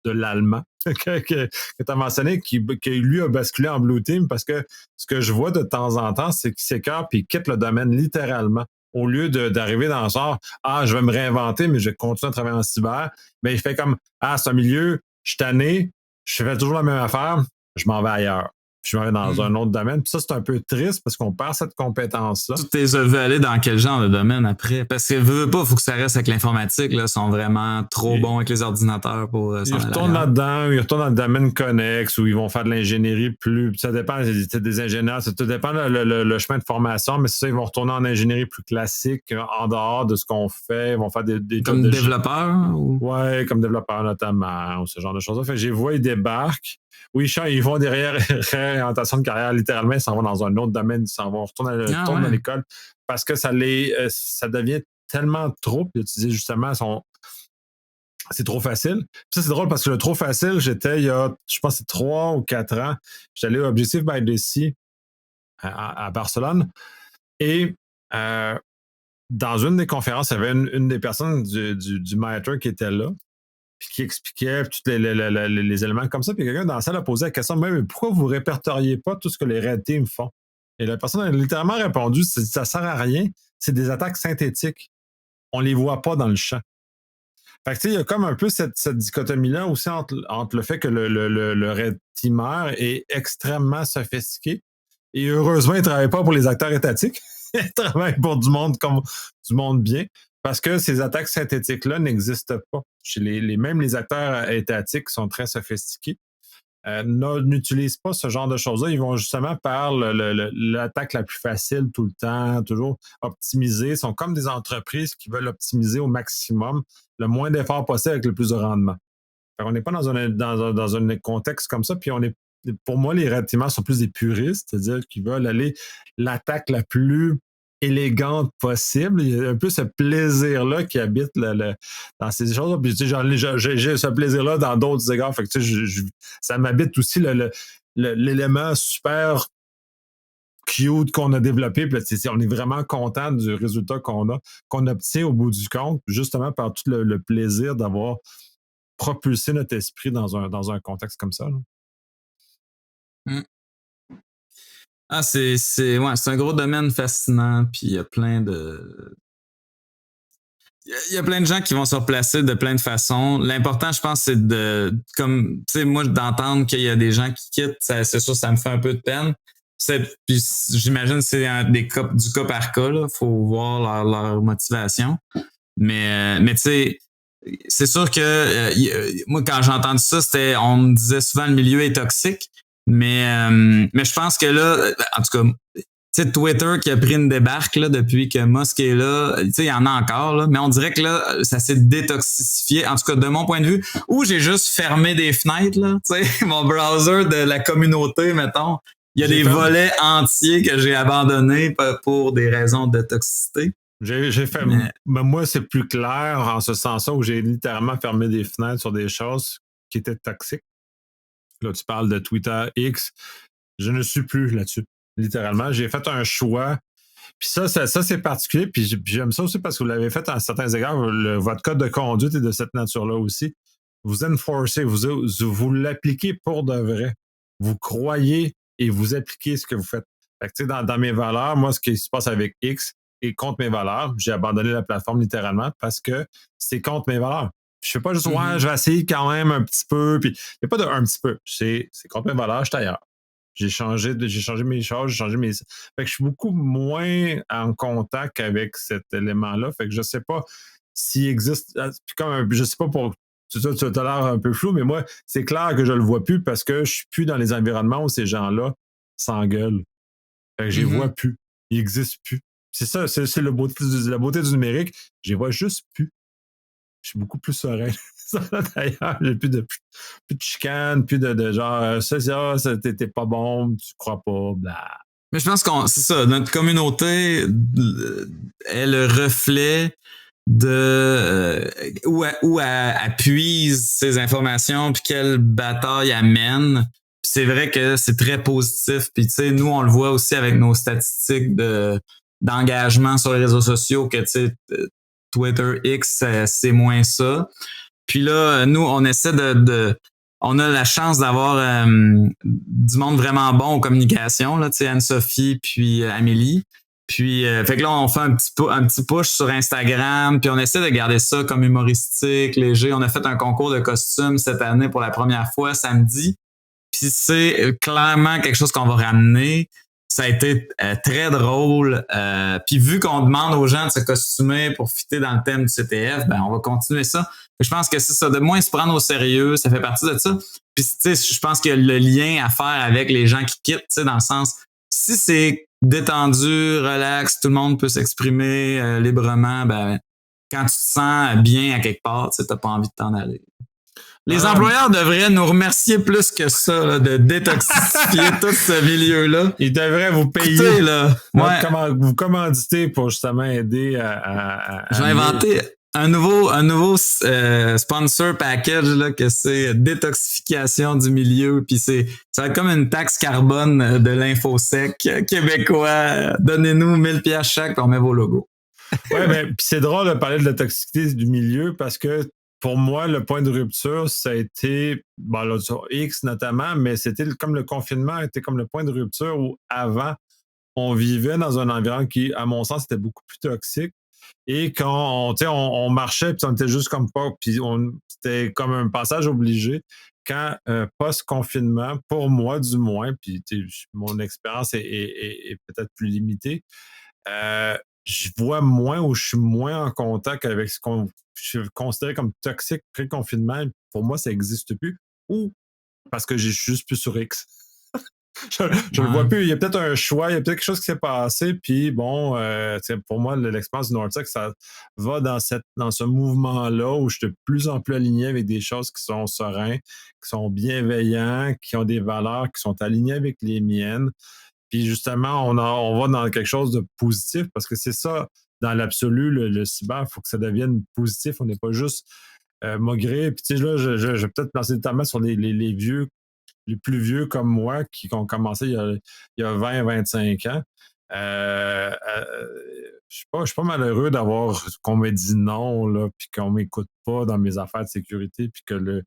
de l'allemand que tu as mentionné, qui lui a basculé en Blue Team, parce que ce que je vois de temps en temps, c'est qu'il s'écarte et il quitte le domaine littéralement. Au lieu d'arriver dans le genre, je vais me réinventer, mais je vais continuer à travailler en cyber, mais il fait comme, c'est un milieu, je suis tanné, je fais toujours la même affaire, je m'en vais ailleurs. Puis je m'en vais dans un autre domaine. Puis ça, c'est un peu triste parce qu'on perd cette compétence-là. Tu t'es veux aller dans quel genre de domaine après? Parce que veux pas, il faut que ça reste avec l'informatique. Là, ils sont vraiment trop bons avec les ordinateurs pour ils retournent là-dedans, ils retournent dans le domaine connexe où ils vont faire de l'ingénierie plus. Ça dépend des ingénieurs, ça dépend le chemin de formation, mais c'est ça, ils vont retourner en ingénierie plus classique, en dehors de ce qu'on fait. Ils vont faire des comme développeurs? Ouais, comme développeurs notamment, ou ce genre de choses-là. Fait que j'ai vu, ils débarquent. Oui, ils vont derrière réorientation de carrière, littéralement, ils s'en vont dans un autre domaine, ils s'en vont retourner dans l'école parce que ça devient tellement trop. Puis tu disais justement, c'est trop facile. Puis ça, c'est drôle parce que le trop facile, j'étais il y a, je pense, c'est 3 ou 4 ans, j'étais allé au Objectif by the Sea à Barcelone et dans une des conférences, il y avait une des personnes du MITRE qui était là, puis qui expliquait tous les éléments comme ça. Puis quelqu'un dans la salle a posé la question, mais pourquoi vous ne répertoriez pas tout ce que les Red Team font? Et la personne a littéralement répondu, ça ne sert à rien, c'est des attaques synthétiques. On ne les voit pas dans le champ. Fait que, il y a comme un peu cette dichotomie-là aussi entre le fait que le Red Teamer est extrêmement sophistiqué. Et heureusement, il ne travaille pas pour les acteurs étatiques. Il travaille pour du monde comme du monde bien. Parce que ces attaques synthétiques-là n'existent pas. Chez même les acteurs étatiques sont très sophistiqués. N'utilisent pas ce genre de choses-là. Ils vont justement par l'attaque la plus facile tout le temps, toujours optimiser. Ils sont comme des entreprises qui veulent optimiser au maximum, le moins d'efforts possible avec le plus de rendement. On n'est pas dans un contexte comme ça. Puis pour moi, les Red Teamers sont plus des puristes, c'est-à-dire qu'ils veulent aller l'attaque la plus élégante possible. Il y a un peu ce plaisir-là qui habite dans ces choses-là. Puis, tu sais, j'ai ce plaisir-là dans d'autres égards. Fait que, tu sais, ça m'habite aussi l'élément super cute qu'on a développé. Puis, on est vraiment content du résultat qu'on obtient au bout du compte, justement par tout le plaisir d'avoir propulsé notre esprit dans un contexte comme ça. C'est un gros domaine fascinant, puis il y a plein de... Il y a plein de gens qui vont se replacer de plein de façons. L'important, je pense, c'est moi, d'entendre qu'il y a des gens qui quittent, c'est sûr, ça me fait un peu de peine. Puis j'imagine que c'est du cas par cas, là. Faut voir leur motivation. Mais tu sais, c'est sûr que moi, quand j'ai entendu ça, on me disait souvent le milieu est toxique. Mais je pense que là, en tout cas, tu sais, Twitter qui a pris une débarque là, depuis que Musk est là, tu sais, il y en a encore, là, mais on dirait que là, ça s'est détoxifié, en tout cas de mon point de vue, où j'ai juste fermé des fenêtres, là, tu sais, mon browser de la communauté, mettons, il y a des volets entiers que j'ai abandonnés pour des raisons de toxicité. J'ai fait. Mais moi, c'est plus clair en ce sens-là où j'ai littéralement fermé des fenêtres sur des choses qui étaient toxiques. Là, tu parles de Twitter X. Je ne suis plus là-dessus. Littéralement. J'ai fait un choix. Puis ça c'est particulier. Puis j'aime ça aussi parce que vous l'avez fait à certains égards. Votre code de conduite est de cette nature-là aussi. Vous enforcez, vous l'appliquez pour de vrai. Vous croyez et vous appliquez ce que vous faites. Fait que, tu sais, dans mes valeurs, moi, ce qui se passe avec X est contre mes valeurs. J'ai abandonné la plateforme littéralement parce que c'est contre mes valeurs. Je fais pas juste, ouais, je vais essayer quand même un petit peu. Puis, il n'y a pas de un petit peu. C'est complètement valeur, je suis ailleurs. J'ai changé mes choses, j'ai changé mes. Fait que je suis beaucoup moins en contact avec cet élément-là. Fait que je sais pas s'il existe. Puis je sais pas pour. Tu as l'air un peu flou, mais moi, c'est clair que je le vois plus parce que je suis plus dans les environnements où ces gens-là s'engueulent. Fait que je les vois plus. Ils n'existent plus. C'est ça, c'est la beauté du numérique. Je les vois juste plus. Je suis beaucoup plus serein. D'ailleurs, j'ai plus de chicane, plus de genre, ça, t'es pas bon, tu crois pas, bla. Mais je pense c'est ça, notre communauté est le reflet de où elle puise ces informations puis quelle bataille elle mène. Puis c'est vrai que c'est très positif. Puis tu sais, nous on le voit aussi avec nos statistiques d'engagement sur les réseaux sociaux que tu sais Twitter X c'est moins ça. Puis là nous on essaie on a la chance d'avoir du monde vraiment bon aux communications là, tu sais Anne-Sophie puis Amélie. Puis, fait que là, on fait un petit push sur Instagram, puis on essaie de garder ça comme humoristique, léger. On a fait un concours de costumes cette année pour la première fois, samedi. Puis c'est clairement quelque chose qu'on va ramener. Ça a été très drôle. Puis vu qu'on demande aux gens de se costumer pour fitter dans le thème du CTF, ben on va continuer ça. Je pense que c'est ça, de moins se prendre au sérieux, ça fait partie de ça. Puis tu sais, je pense qu'il y a le lien à faire avec les gens qui quittent, tu sais, dans le sens, si c'est détendu, relax, tout le monde peut s'exprimer librement, ben quand tu te sens bien à quelque part, tu n'as pas envie de t'en aller. Les employeurs devraient nous remercier plus que ça, là, de détoxifier tout ce milieu-là. Ils devraient vous payer. Écoutez, là, vous commanditer pour justement aider à j'ai inventé un nouveau sponsor package là, que c'est détoxification du milieu, puis ça va être comme une taxe carbone de l'infosec québécois. Donnez-nous 1000$ chaque, puis on met vos logos. Ouais, mais puis c'est drôle de parler de la toxicité du milieu parce que pour moi, le point de rupture, ça a été, là, sur X notamment, mais c'était comme le confinement était comme le point de rupture où avant, on vivait dans un environnement qui, à mon sens, était beaucoup plus toxique. Et quand on marchait, puis on était juste comme pas, puis c'était comme un passage obligé. Quand post-confinement, pour moi du moins, puis mon expérience est peut-être plus limitée, je vois moins ou je suis moins en contact avec ce qu'on considérait comme toxique pré-confinement. Pour moi, ça n'existe plus. Ou parce que je suis juste plus sur X. Je le vois plus. Il y a peut-être un choix, il y a peut-être quelque chose qui s'est passé. Puis bon, pour moi, l'expérience du Nortec, ça va dans ce mouvement-là où je suis de plus en plus aligné avec des choses qui sont sereins, qui sont bienveillants, qui ont des valeurs qui sont alignées avec les miennes. Puis justement, on va dans quelque chose de positif parce que c'est ça, dans l'absolu, le cyber, il faut que ça devienne positif. On n'est pas juste maugré. Puis tu sais, là, je vais peut-être penser notamment sur les vieux, les plus vieux comme moi qui ont commencé il y a 20-25 ans. Je suis pas malheureux d'avoir qu'on me dit non, là, puis qu'on m'écoute pas dans mes affaires de sécurité, puis que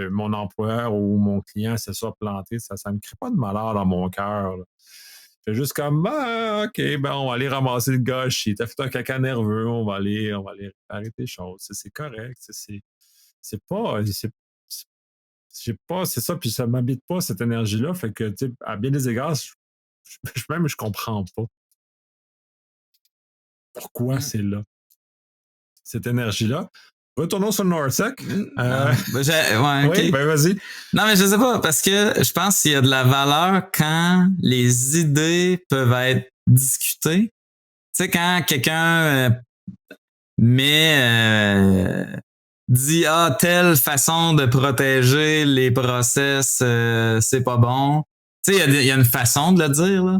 mon employeur ou mon client se soit planté. Ça me crée pas de malheur dans mon cœur. C'est juste comme, OK, on va aller ramasser le gâchis. T'as fait un caca nerveux, on va aller réparer tes choses. C'est correct. C'est pas. C'est ça, puis ça m'habite pas, cette énergie-là. Fait que, tu sais, à bien des égards, je comprends pas pourquoi c'est là. Cette énergie-là. Retournons sur le Nortec. Okay. Oui, vas-y. Non, mais je sais pas, parce que je pense qu'il y a de la valeur quand les idées peuvent être discutées. Tu sais, quand quelqu'un dit telle façon de protéger les process, c'est pas bon. Tu sais, il y a une façon de le dire, là.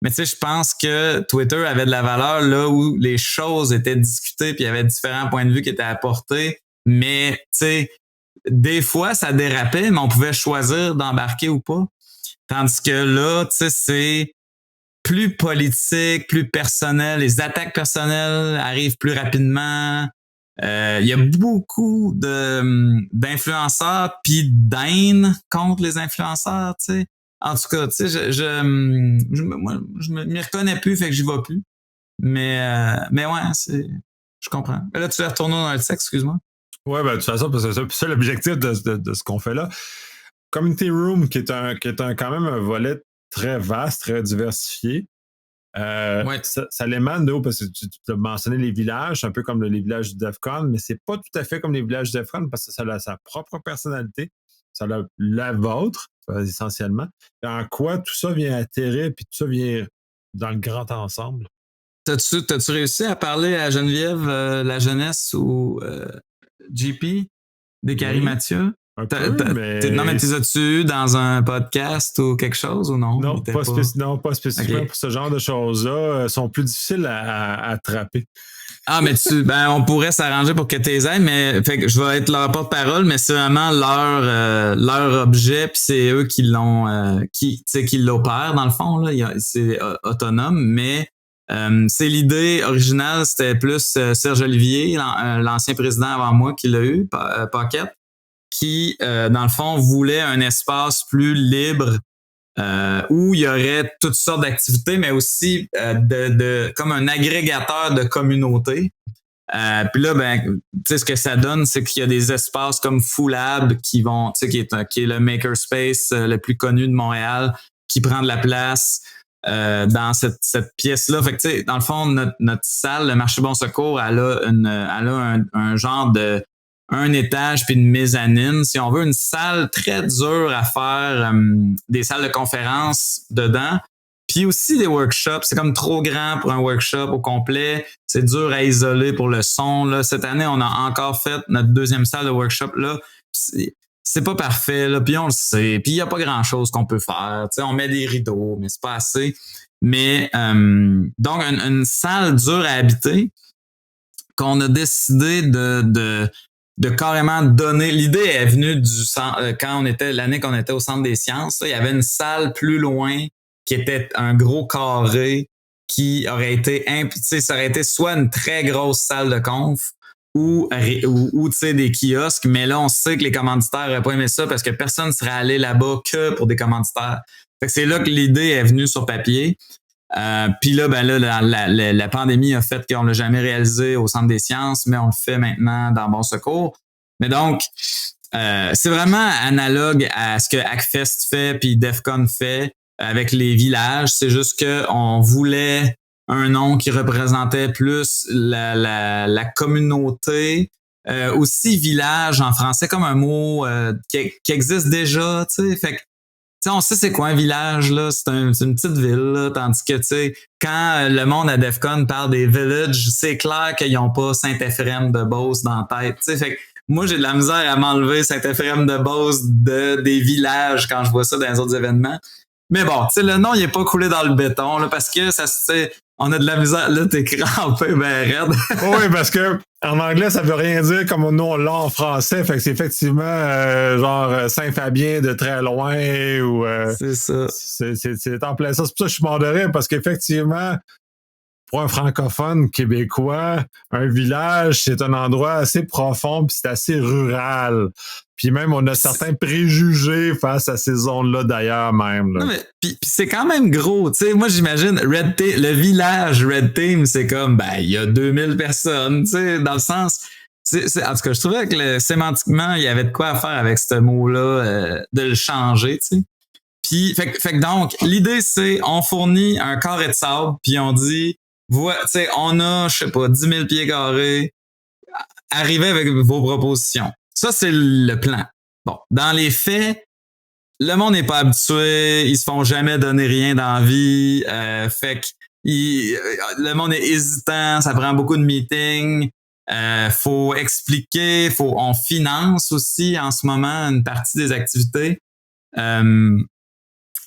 Mais tu sais, je pense que Twitter avait de la valeur là où les choses étaient discutées puis il y avait différents points de vue qui étaient apportés. Mais tu sais, des fois, ça dérapait, mais on pouvait choisir d'embarquer ou pas. Tandis que là, tu sais, c'est plus politique, plus personnel. Les attaques personnelles arrivent plus rapidement. Il y a beaucoup d'influenceurs puis d'haine contre les influenceurs, tu sais. En tout cas, tu sais, je m'y reconnais plus, fait que j'y vais plus. Mais ouais, je comprends. Là, tu es retourné dans le texte, excuse-moi. Ouais, ben, de toute façon, parce que c'est ça l'objectif de ce qu'on fait là. Community Room, qui est quand même un volet très vaste, très diversifié. Ouais. Ça l'émane de haut parce que tu as mentionné les villages, un peu comme les villages du DEFCON, mais c'est pas tout à fait comme les villages du DEFCON parce que ça a sa propre personnalité. Ça a la vôtre, essentiellement. Et en quoi tout ça vient atterrir puis tout ça vient dans le grand ensemble. T'as-tu réussi à parler à Geneviève, la jeunesse ou JP des Oui, Mathieu? un peu, Non, mais mais t'es as-tu eu dans un podcast ou quelque chose ou non? Il non, était pas. non, pas spécifiquement OK. pour ce genre de choses-là. Sont plus difficiles à attraper. Ah, mais on pourrait s'arranger pour que tu les aides, mais fait que je vais être leur porte-parole, mais c'est vraiment leur objet, puis c'est eux qui l'ont, qui l'opèrent dans le fond là. C'est autonome, mais c'est l'idée originale, c'était plus Serge Olivier, l'ancien président avant moi, qui l'a eu, Paquette, qui dans le fond voulait un espace plus libre où il y aurait toutes sortes d'activités, mais aussi comme un agrégateur de communautés. Puis là, ben, tu sais, ce que ça donne, c'est qu'il y a des espaces comme Foolab qui vont, tu sais, qui est le makerspace le plus connu de Montréal, qui prend de la place dans cette pièce-là. Fait que, tu sais, dans le fond, notre salle, le marché Bon Secours, elle a un genre de un étage puis une mezzanine. Si on veut, une salle très dure à faire, des salles de conférence dedans. Puis aussi des workshops. C'est comme trop grand pour un workshop au complet. C'est dur à isoler pour le son. Là. Cette année, on a encore fait notre deuxième salle de workshop. Là. C'est pas parfait. Là. Puis on le sait. Puis il n'y a pas grand-chose qu'on peut faire. T'sais, on met des rideaux, mais c'est pas assez. Mais donc, une salle dure à habiter qu'on a décidé de carrément donner. L'idée est venue quand l'année qu'on était au Centre des sciences. Là, il y avait une salle plus loin qui était un gros carré qui aurait été, ça aurait été soit une très grosse salle de conf ou tu sais, des kiosques, mais là, on sait que les commanditaires n'auraient pas aimé ça parce que personne ne serait allé là-bas que pour des commanditaires. Fait que c'est là que l'idée est venue sur papier. Puis là, ben là, la pandémie a fait qu'on l'a jamais réalisé au Centre des sciences, mais on le fait maintenant dans Bon Secours. Mais donc, c'est vraiment analogue à ce que Hackfest fait puis DEFCON fait avec les villages. C'est juste qu'on voulait un nom qui représentait plus la communauté. Aussi village en français comme un mot qui existe déjà, tu sais. Fait que sais, on sait c'est quoi un village, là. C'est une petite ville, là. Tandis que, tu sais, quand le monde à DEFCON parle des villages, c'est clair qu'ils n'ont pas Saint-Éphrem de Beauce dans la tête. Tu sais, fait que moi, j'ai de la misère à m'enlever Saint-Éphrem de Beauce des villages quand je vois ça dans les autres événements. Mais bon, tu sais, le nom, il est pas coulé dans le béton, là, parce que ça, on a de la misère. Là, t'es crampé, ben raide. Oui, parce que en anglais, ça veut rien dire comme nous on l'a en français. Fait que c'est effectivement genre Saint-Fabien de très loin ou. C'est ça. C'est en plein ça. C'est pour ça que je suis mort de rire, parce qu'effectivement, pour un francophone québécois, un village, c'est un endroit assez profond puis c'est assez rural. Puis même, on a certains préjugés face à ces zones-là d'ailleurs même. Là. Non, mais puis c'est quand même gros. Tu sais, moi, j'imagine le village Red Team, c'est comme, ben, il y a 2000 personnes, tu sais, dans le sens... en tout cas, je trouvais que sémantiquement, il y avait de quoi faire avec ce mot-là, de le changer, tu sais. Puis, fait que donc, l'idée, c'est on fournit un carré de sable, puis on dit, tu sais, on a, je sais pas, 10 000 pieds carrés, arrivez avec vos propositions. Ça, c'est le plan. Bon, dans les faits, le monde n'est pas habitué, ils se font jamais donner rien dans la vie, fait que le monde est hésitant, ça prend beaucoup de meetings, faut expliquer, on finance aussi en ce moment une partie des activités.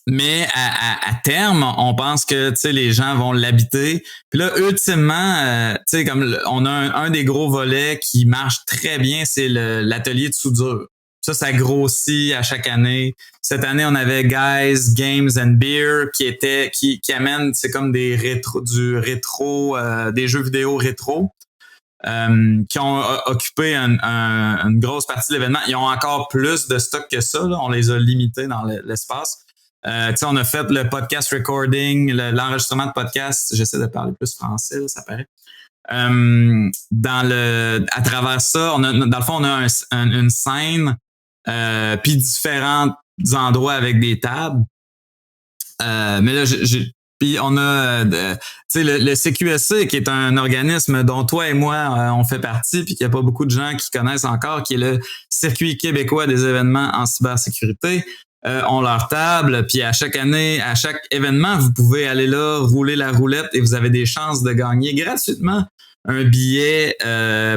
Mais à terme, on pense que tu sais les gens vont l'habiter. Puis là, ultimement, tu sais comme on a un des gros volets qui marche très bien, c'est l'atelier de soudure. Ça grossit à chaque année. Cette année, on avait Guys, Games and Beer qui amène, c'est comme des rétro, des jeux vidéo rétro. Qui ont occupé une grosse partie de l'événement. Ils ont encore plus de stock que ça. Là. On les a limités dans l'espace. On a fait le podcast recording, l'enregistrement de podcast. J'essaie de parler plus français, là, ça paraît. À travers ça, dans le fond, on a une scène, puis différents endroits avec des tables. Mais là, puis on a, tu sais, le CQSC, qui est un organisme dont toi et moi, on fait partie, puis qu'il n'y a pas beaucoup de gens qui connaissent encore, qui est le Circuit québécois des événements en cybersécurité. Ont leur table, puis à chaque année, à chaque événement, vous pouvez aller là, rouler la roulette et vous avez des chances de gagner gratuitement un billet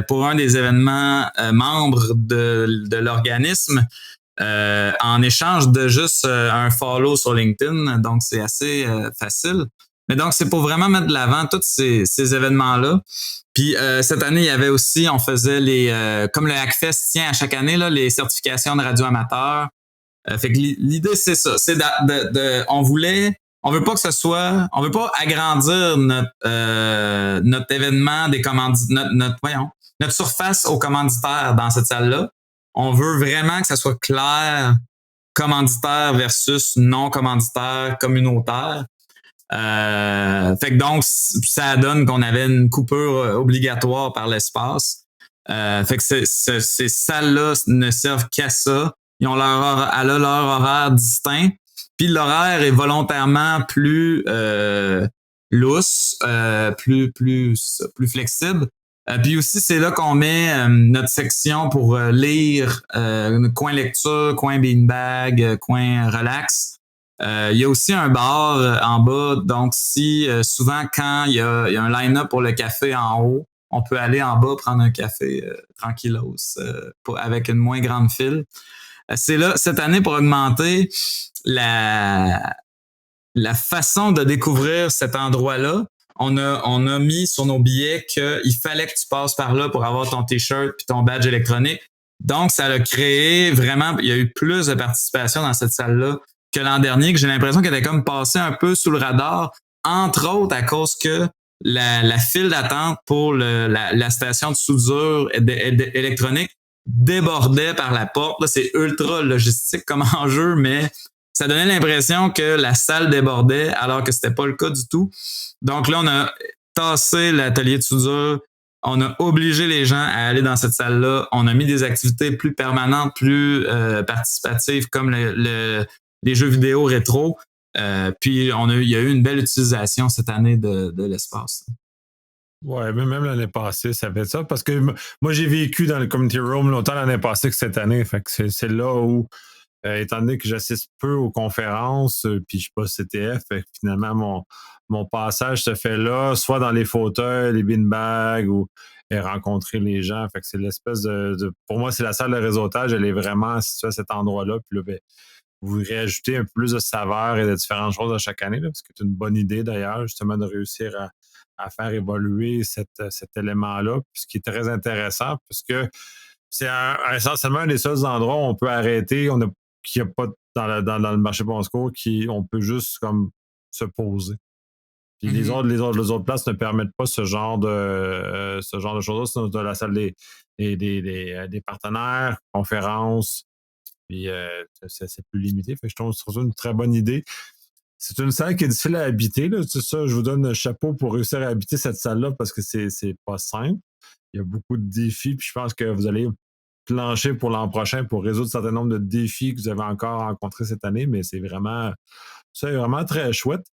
pour un des événements membres de l'organisme. En échange de juste un follow sur LinkedIn. Donc, c'est assez facile. Mais donc, c'est pour vraiment mettre de l'avant tous ces événements-là. Puis, cette année, il y avait aussi, on faisait comme le Hackfest tient à chaque année, là, les certifications de radio amateur. Fait que l'idée, c'est ça. C'est on veut pas que ce soit, on veut pas agrandir notre événement des notre surface aux commanditaires dans cette salle-là. On veut vraiment que ça soit clair, commanditaire versus non commanditaire, communautaire. Fait que donc, ça donne qu'on avait une coupure obligatoire par l'espace. Fait que ces salles-là ne servent qu'à ça. Elle a leur horaire distinct. Puis l'horaire est volontairement plus lousse, plus flexible. Puis aussi, c'est là qu'on met notre section pour lire, coin lecture, coin beanbag, coin relax. Il y a aussi un bar en bas, donc si souvent quand il y a un line-up pour le café en haut, on peut aller en bas prendre un café tranquillos avec une moins grande file. C'est là, cette année, pour augmenter la façon de découvrir cet endroit-là, on a mis sur nos billets qu'il fallait que tu passes par là pour avoir ton t-shirt puis ton badge électronique. Donc, ça a créé vraiment, il y a eu plus de participation dans cette salle-là que l'an dernier, que j'ai l'impression qu'elle était comme passée un peu sous le radar, entre autres à cause que la file d'attente pour la station de soudure électronique débordait par la porte. Là, c'est ultra logistique comme enjeu, mais ça donnait l'impression que la salle débordait alors que c'était pas le cas du tout. Donc là, on a tassé l'atelier de soudure. On a obligé les gens à aller dans cette salle-là. On a mis des activités plus permanentes, plus participatives comme les jeux vidéo rétro. Puis il y a eu une belle utilisation cette année de l'espace. Ouais, mais même l'année passée, ça fait ça. Parce que moi, j'ai vécu dans le community room autant l'année passée que cette année. Fait que c'est là où, étant donné que j'assiste peu aux conférences, puis je suis pas CTF, fait que finalement, mon passage se fait là, soit dans les fauteuils, les beanbags, ou rencontrer les gens. Fait que c'est l'espèce de. Pour moi, c'est la salle de réseautage. Elle est vraiment située à cet endroit-là. Puis là, ben, vous réajoutez un peu plus de saveur et de différentes choses à chaque année, là, parce que c'est une bonne idée d'ailleurs, justement, de réussir à faire évoluer cet élément-là, puis ce qui est très intéressant, puisque c'est essentiellement un des seuls endroits où on peut arrêter, qu'il n'y a pas dans le marché Bon-Secours, on peut juste comme se poser. Puis les autres places ne permettent pas ce genre de choses-là. C'est dans la salle des partenaires, conférences, puis c'est plus limité. Fait que je trouve ça une très bonne idée. C'est une salle qui est difficile à habiter. Là. C'est ça, je vous donne un chapeau pour réussir à habiter cette salle-là parce que c'est pas simple. Il y a beaucoup de défis, puis je pense que vous allez plancher pour l'an prochain pour résoudre un certain nombre de défis que vous avez encore rencontrés cette année, mais c'est vraiment très chouette.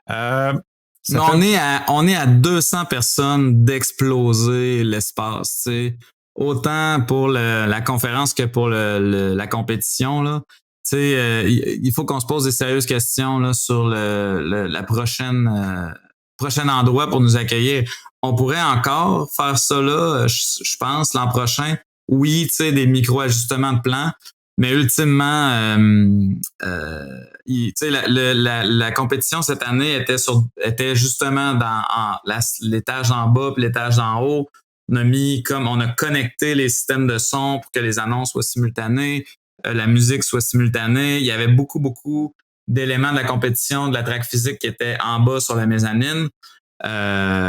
On est à 200 personnes d'exploser l'espace, tu sais. Autant pour la conférence que pour la compétition, là. Tu sais, il faut qu'on se pose des sérieuses questions là, sur la prochain endroit pour nous accueillir. On pourrait encore faire ça là, je pense, l'an prochain. Oui, tu sais, des micro-ajustements de plan, mais ultimement, tu sais, la compétition cette année était justement dans l'étage en bas puis l'étage en haut. On a connecté les systèmes de son pour que les annonces soient simultanées, la musique soit simultanée. Il y avait beaucoup, beaucoup d'éléments de la compétition, de la track physique qui étaient en bas sur la mezzanine.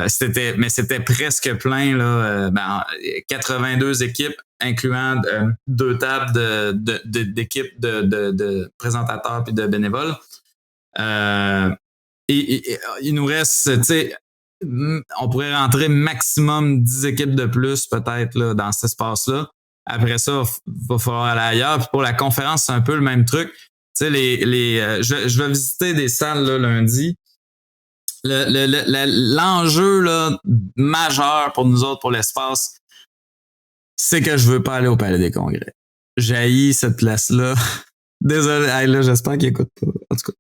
C'était presque plein, là. 82 équipes, incluant 2 tables d'équipes de présentateurs puis de bénévoles. Et il nous reste, tu sais, on pourrait rentrer maximum 10 équipes de plus, peut-être, là, dans cet espace-là. Après ça, va falloir aller ailleurs. Puis pour la conférence, c'est un peu le même truc. Tu sais, je vais visiter des salles là, lundi. L'enjeu là, majeur pour nous autres, pour l'espace, c'est que je veux pas aller au Palais des Congrès. J'haïs cette place-là. Désolé, là, j'espère qu'il écoute pas. En tout cas.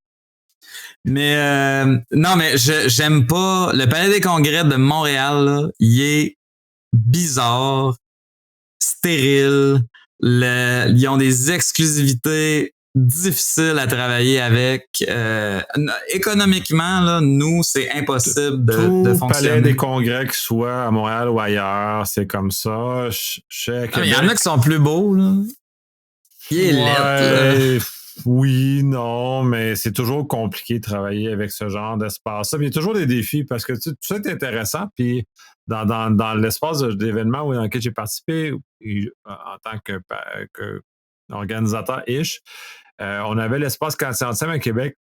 Mais non, mais j'aime pas. Le Palais des Congrès de Montréal, là, il est bizarre, stérile. Ils ont des exclusivités difficiles à travailler avec. Économiquement, là, nous, c'est impossible de fonctionner. Palais des Congrès, que ce soit à Montréal ou ailleurs, c'est comme ça. Il y en a qui sont plus beaux, là. Il est laid, oui, non, mais c'est toujours compliqué de travailler avec ce genre d'espace-là. Il y a toujours des défis parce que tout ça est intéressant. Puis dans l'espace d'événements dans lequel j'ai participé en tant que organisateur-ish, on avait l'espace 400e à Québec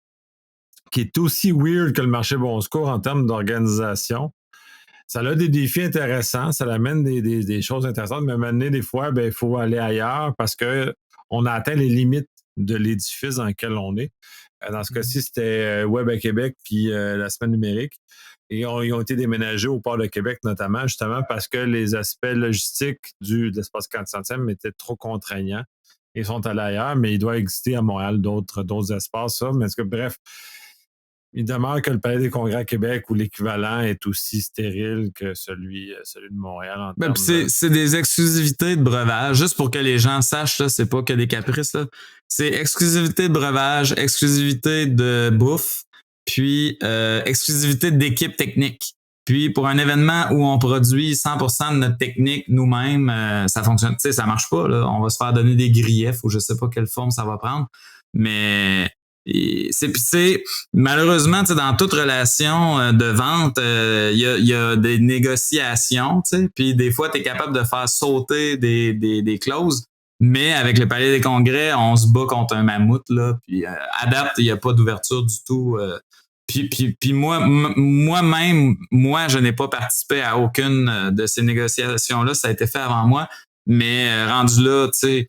qui est aussi weird que le marché Bon Secours en termes d'organisation. Ça a des défis intéressants, ça amène des choses intéressantes, mais maintenant, des fois, il faut aller ailleurs parce qu'on a atteint les limites de l'édifice dans lequel on est. Dans ce cas-ci, c'était Web à Québec puis la semaine numérique. Et ils ont été déménagés au port de Québec, notamment, justement parce que les aspects logistiques de l'espace 400e étaient trop contraignants. Ils sont allés ailleurs, mais il doit exister à Montréal d'autres espaces. Ça. Mais bref, il demeure que le Palais des Congrès à Québec ou l'équivalent est aussi stérile que celui de Montréal. C'est des exclusivités de breuvage. Juste pour que les gens sachent, là, c'est pas que des caprices. Là. C'est exclusivité de breuvage, exclusivité de bouffe, puis exclusivité d'équipe technique. Puis pour un événement où on produit 100% de notre technique nous-mêmes, ça fonctionne. Tu sais, ça marche pas. Là. On va se faire donner des griefs ou je sais pas quelle forme ça va prendre. Mais c'est malheureusement, dans toute relation de vente, il y a des négociations, puis des fois, tu es capable de faire sauter des clauses, mais avec le Palais des Congrès, on se bat contre un mammouth, là, puis à date, il n'y a pas d'ouverture du tout. Puis moi-même, je n'ai pas participé à aucune de ces négociations-là, ça a été fait avant moi, mais rendu là, tu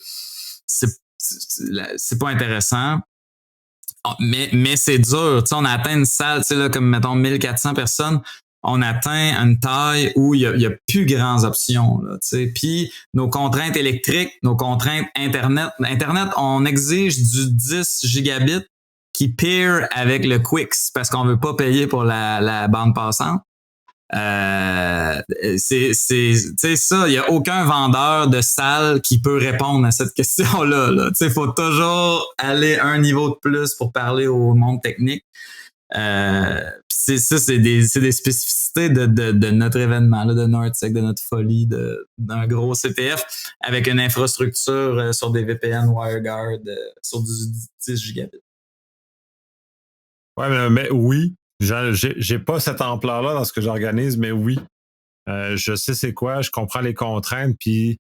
sais, c'est pas intéressant. Mais c'est dur. On a atteint une salle, là, comme mettons 1400 personnes. On atteint une taille où il y a plus grandes options. Puis nos contraintes électriques, nos contraintes Internet. Internet, on exige du 10 gigabits qui peer avec le Quix parce qu'on veut pas payer pour la bande passante. C'est ça, il y a aucun vendeur de salle qui peut répondre à cette question-là. Là. Faut toujours aller un niveau de plus pour parler au monde technique. C'est des spécificités de notre événement, là, de Nordsec, de notre folie, d'un gros CTF avec une infrastructure sur des VPN WireGuard sur du 10 gigabits. Ouais, mais oui. J'ai pas cette ampleur-là dans ce que j'organise, mais oui, je sais c'est quoi, je comprends les contraintes, puis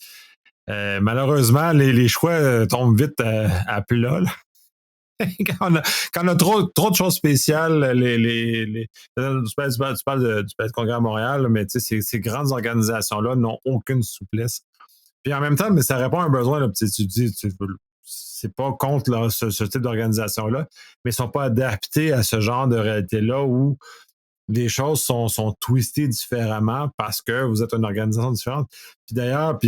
malheureusement, les choix tombent vite à plat. Là. quand on a trop de choses spéciales, tu parles du Congrès à Montréal, mais ces grandes organisations-là n'ont aucune souplesse. Puis en même temps, mais ça répond à un besoin. Là, tu dis, c'est pas contre là, ce type d'organisation-là, mais ils ne sont pas adaptés à ce genre de réalité-là où les choses sont twistées différemment parce que vous êtes une organisation différente. Puis d'ailleurs,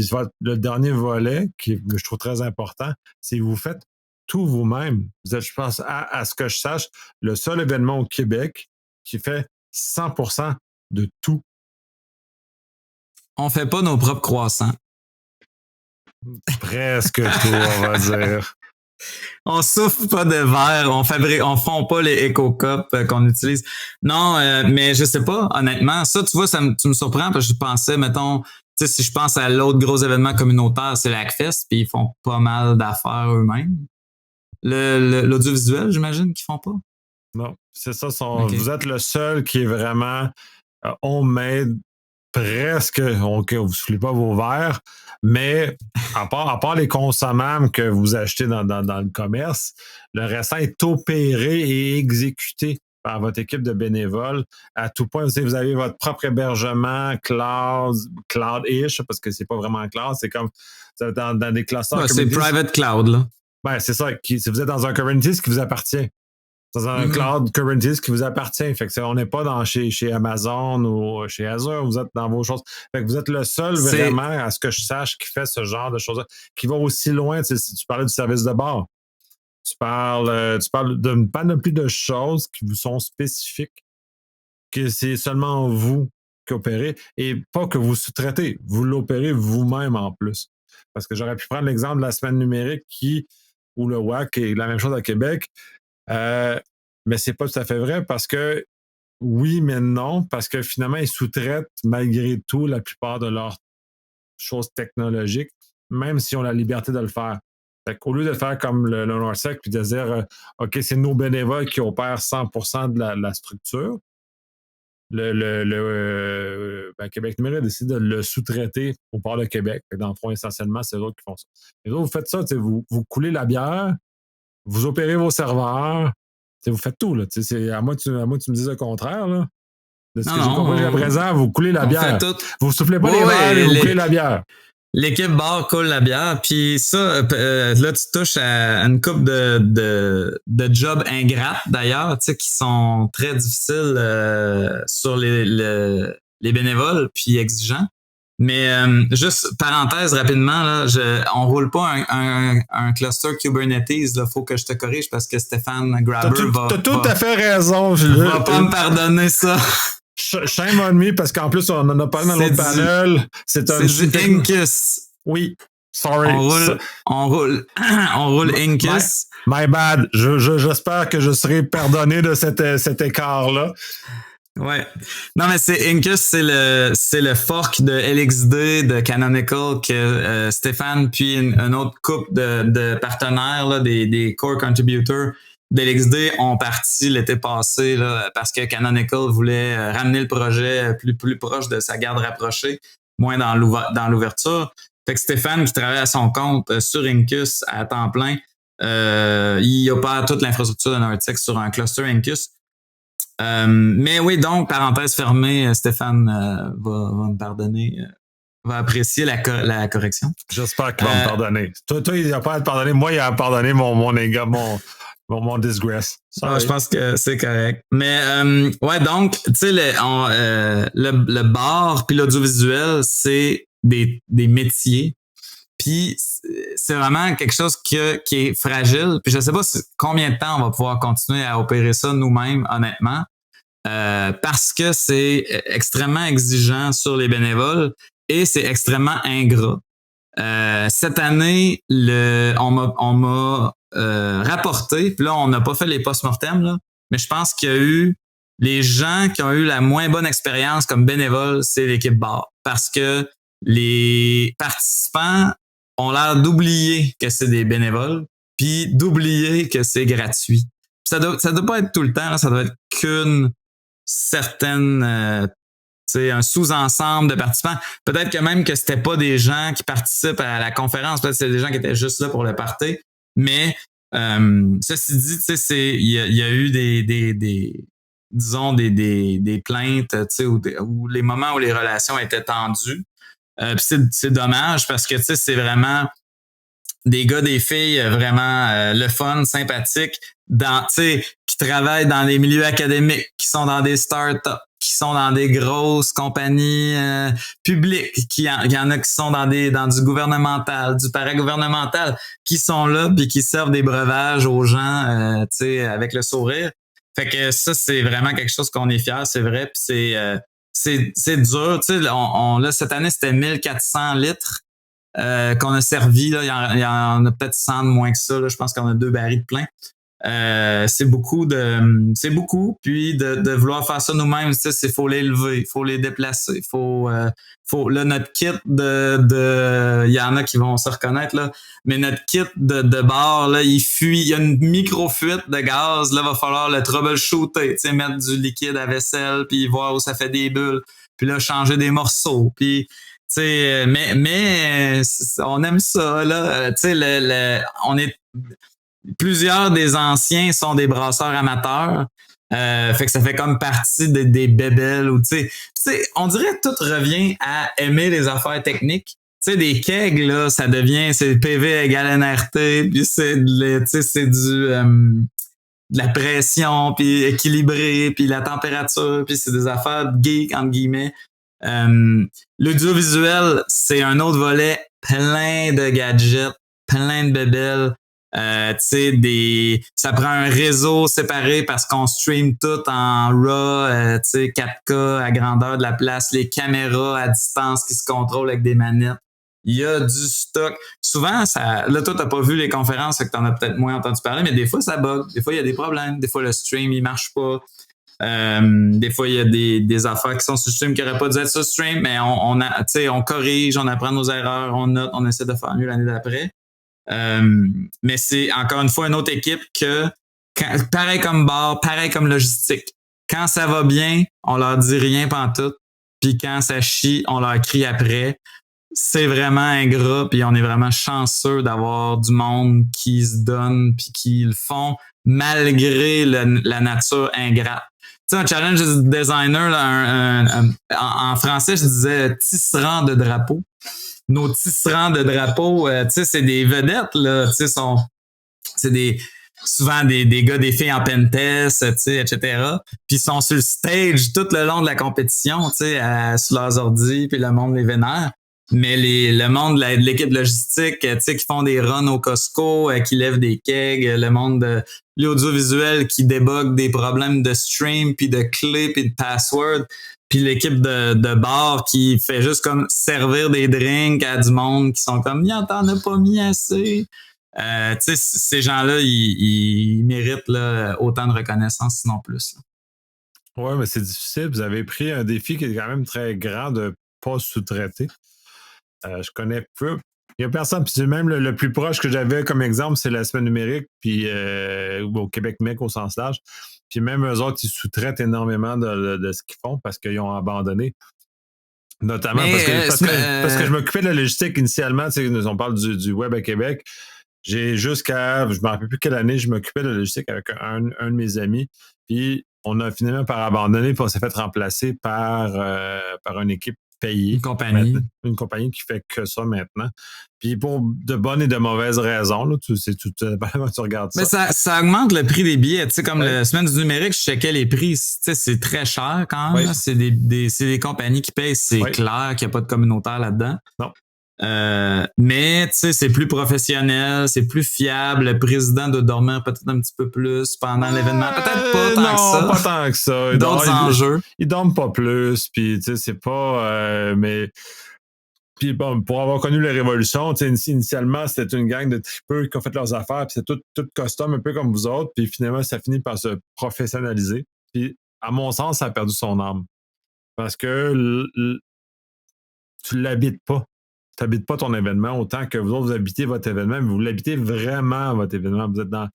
le dernier volet, que je trouve très important, c'est que vous faites tout vous-même. Vous êtes, je pense, à ce que je sache, le seul événement au Québec qui fait 100% de tout. On ne fait pas nos propres croissants. Presque tout, on va dire. On souffle pas de verre, on fond pas les Eco-Cups qu'on utilise. Non, mais je sais pas, honnêtement. Ça, tu vois, tu me surprends parce que je pensais, mettons, tu sais, si je pense à l'autre gros événement communautaire, c'est l'ACFest, puis ils font pas mal d'affaires eux-mêmes. L'audiovisuel, j'imagine qu'ils font pas. Non, c'est ça. Okay. Vous êtes le seul qui est vraiment homemade, presque. OK, vous ne soufflez pas vos verres, mais à part les consommables que vous achetez dans le commerce, le restant est opéré et exécuté par votre équipe de bénévoles à tout point. Vous avez votre propre hébergement cloud-ish, parce que c'est pas vraiment cloud, c'est comme dans des clusters. C'est private cloud, là. Ben, c'est ça. Si vous êtes dans un Kubernetes qui vous appartient. Dans un cloud Kubernetes qui vous appartient. Fait que on n'est pas chez Amazon ou chez Azure, vous êtes dans vos choses. Fait que vous êtes le seul vraiment, à ce que je sache, qui fait ce genre de choses-là, qui va aussi loin. Tu parlais du service de bord. Tu parles d'une panoplie de choses qui vous sont spécifiques, que c'est seulement vous qui opérez et pas que vous sous-traitez. Vous l'opérez vous-même en plus. Parce que j'aurais pu prendre l'exemple de la semaine numérique ou le WAC est la même chose à Québec. Mais c'est pas tout à fait vrai parce que oui, mais non, parce que finalement, ils sous-traitent malgré tout la plupart de leurs choses technologiques, même s'ils ont la liberté de le faire. Fait qu'au lieu de faire comme le NorthSec puis de dire OK, c'est nos bénévoles qui opèrent 100% de la structure, Québec numérique a décidé de le sous-traiter au port de Québec. Dans le fond, essentiellement, c'est eux autres qui font ça. Les autres, vous faites ça, vous coulez la bière, vous opérez vos serveurs, vous faites tout. Là, à moi, tu me dises le contraire. Là. De ce que j'ai compris jusqu'à présent, vous coulez la bière. Vous soufflez pas les verres et vous coulez la bière. L'équipe bar coule la bière. Puis ça, là, tu touches à une couple de jobs ingrates, d'ailleurs, qui sont très difficiles sur les bénévoles, puis exigeants. Mais juste parenthèse rapidement, là, on roule pas un cluster Kubernetes. Là, faut que je te corrige parce que Stéphane Graber T'as tout à fait raison. Va pas me pardonner ça. Shame on me, parce qu'en plus, on en a parlé dans l'autre panel. C'est du Incus. Oui. Sorry. On roule Incus. My bad. J'espère que je serai pardonné de cet écart-là. Ouais. Non, mais Incus, c'est le fork de LXD de Canonical que Stéphane puis une autre couple de partenaires, là, des core contributors d'LXD ont parti l'été passé là, parce que Canonical voulait ramener le projet plus proche de sa garde rapprochée, moins dans l'ouverture. Fait que Stéphane, qui travaille à son compte sur Incus à temps plein, il opère toute l'infrastructure de NorthSec sur un cluster Incus. Mais oui, donc, parenthèse fermée, Stéphane va me pardonner, va apprécier la correction. J'espère qu'il va me pardonner. Toi, il n'a pas à te pardonner. Moi, il a pardonné mon disgrace. Je pense que c'est correct. Mais ouais, donc, tu sais, le bar puis l'audiovisuel, c'est des métiers. Puis c'est vraiment quelque chose qui est fragile. Puis je sais pas combien de temps on va pouvoir continuer à opérer ça nous-mêmes, honnêtement, parce que c'est extrêmement exigeant sur les bénévoles et c'est extrêmement ingrat. Cette année, on m'a rapporté, puis là, on n'a pas fait les post-mortem, là, mais je pense qu'il y a eu les gens qui ont eu la moins bonne expérience comme bénévoles, c'est l'équipe bar. Parce que les participants ont l'air d'oublier que c'est des bénévoles, puis d'oublier que c'est gratuit. Puis ça doit pas être tout le temps, là, ça doit être qu'une certaine un sous-ensemble de participants. Peut-être que même que c'était pas des gens qui participent à la conférence, peut-être que c'était des gens qui étaient juste là pour le party. Mais ceci dit, il y a eu des plaintes, ou les moments où les relations étaient tendues. Puis c'est dommage parce que c'est vraiment des gars, des filles vraiment le fun, sympathique, qui travaillent dans les milieux académiques, qui sont dans des startups, qui sont dans des grosses compagnies publiques, il y en a qui sont dans du gouvernemental, du paragouvernemental, qui sont là puis qui servent des breuvages aux gens, avec le sourire. Fait que ça, c'est vraiment quelque chose qu'on est fiers, c'est vrai, puis c'est dur, là, cette année, c'était 1400 litres qu'on a servi, là, il y en a peut-être 100 de moins que ça, là, je pense qu'on a 2 barils de plein. C'est beaucoup, puis de vouloir faire ça nous-mêmes, c'est faut les lever, faut les déplacer, faut là, notre kit il y en a qui vont se reconnaître là, mais notre kit de bar là, il y a une micro-fuite de gaz, là va falloir le troubleshooter, mettre du liquide à vaisselle puis voir où ça fait des bulles, puis là changer des morceaux, puis mais on aime ça là, on est plusieurs des anciens sont des brasseurs amateurs. Fait que ça fait comme partie des bébelles ou tu sais, on dirait que tout revient à aimer les affaires techniques. Tu sais, des kegs, là, ça devient, c'est PV égale NRT, puis c'est de la pression, puis équilibré, puis la température, puis c'est des affaires de geek, entre guillemets. L'audiovisuel, c'est un autre volet plein de gadgets, plein de bébelles. Ça prend un réseau séparé parce qu'on stream tout en RAW, 4K à grandeur de la place, les caméras à distance qui se contrôlent avec des manettes. Il y a du stock. Souvent, là, toi, t'as pas vu les conférences, fait que t'en as peut-être moins entendu parler, mais des fois, ça bug. Des fois, il y a des problèmes. Des fois, le stream, il marche pas. Des fois, il y a des affaires qui sont sur stream qui n'auraient pas dû être sur stream, mais on corrige, on apprend nos erreurs, on note, on essaie de faire mieux l'année d'après. Mais c'est encore une fois une autre équipe pareil comme bar, pareil comme logistique. Quand ça va bien, on leur dit rien pantoute. Puis quand ça chie, on leur crie après. C'est vraiment ingrat, puis on est vraiment chanceux d'avoir du monde qui se donne puis qui le font malgré la nature ingrate. Tu sais, un challenge designer, là, en français, je disais tisserand de drapeaux. Nos tisserands de drapeaux, tu sais, c'est des vedettes, là, tu sais, c'est souvent des gars, des filles en pentest, tu sais, etc. Puis ils sont sur le stage tout le long de la compétition, tu sais, sur leurs ordi, puis le monde les vénère. Mais le monde de l'équipe logistique, tu sais, qui font des runs au Costco, qui lèvent des kegs, le monde de l'audiovisuel qui débug des problèmes de stream, puis de clés, puis de password, puis l'équipe de bar qui fait juste comme servir des drinks à du monde qui sont comme « t'en as pas mis assez ». Tu sais, ces gens-là, ils méritent là, autant de reconnaissance, sinon plus. Ouais, mais c'est difficile. Vous avez pris un défi qui est quand même très grand de pas sous-traiter. Je connais peu. Il n'y a personne. Puis même le plus proche que j'avais comme exemple, c'est la semaine numérique, puis au Québec Mec au sens large. Puis même eux autres, ils sous-traitent énormément de ce qu'ils font parce qu'ils ont abandonné. Notamment parce que je m'occupais de la logistique initialement. On parle du web à Québec. J'ai jusqu'à, je ne me rappelle plus quelle année, je m'occupais de la logistique avec un de mes amis. Puis on a finalement par abandonner, puis on s'est fait remplacer par une équipe payée. Une compagnie qui fait que ça maintenant. Puis pour de bonnes et de mauvaises raisons, là, c'est tout tu regardes ça. Mais ça augmente le prix des billets. Tu sais, comme la semaine du numérique, je checkais les prix. Tu sais, c'est très cher quand même. Là. C'est des compagnies qui payent. C'est clair qu'il n'y a pas de communautaire là-dedans. Non. Mais tu sais, c'est plus professionnel, c'est plus fiable. Le président doit dormir peut-être un petit peu plus pendant l'événement. Peut-être pas tant que ça. Non, pas tant que ça. D'autres enjeux. Ils dorment pas plus. Puis tu sais, c'est pas... mais... Puis bon, pour avoir connu la Révolution, initialement, c'était une gang de tripeux qui ont fait leurs affaires, puis c'est tout custom, un peu comme vous autres, puis finalement, ça finit par se professionnaliser. Puis, à mon sens, ça a perdu son âme. Parce que tu l'habites pas. Tu n'habites pas ton événement autant que vous autres, vous habitez votre événement, mais vous l'habitez vraiment, votre événement. Vous êtes dans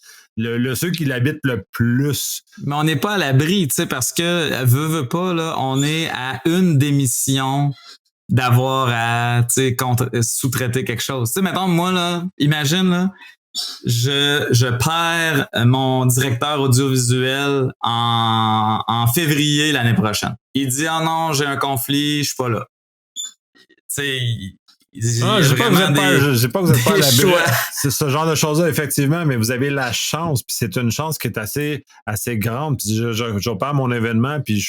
ceux qui l'habitent le plus. Mais on n'est pas à l'abri, tu sais, parce que, veut pas, là, on est à une démission d'avoir à sous-traiter quelque chose. Tu sais, mettons, moi, là, imagine, là, je perds mon directeur audiovisuel en février l'année prochaine. Il dit « Ah non, j'ai un conflit, je suis pas là. » Tu sais, j'ai pas que vous êtes pas à l'abri. C'est ce genre de choses-là, effectivement, mais vous avez la chance, puis c'est une chance qui est assez grande. Puis je perds mon événement, puis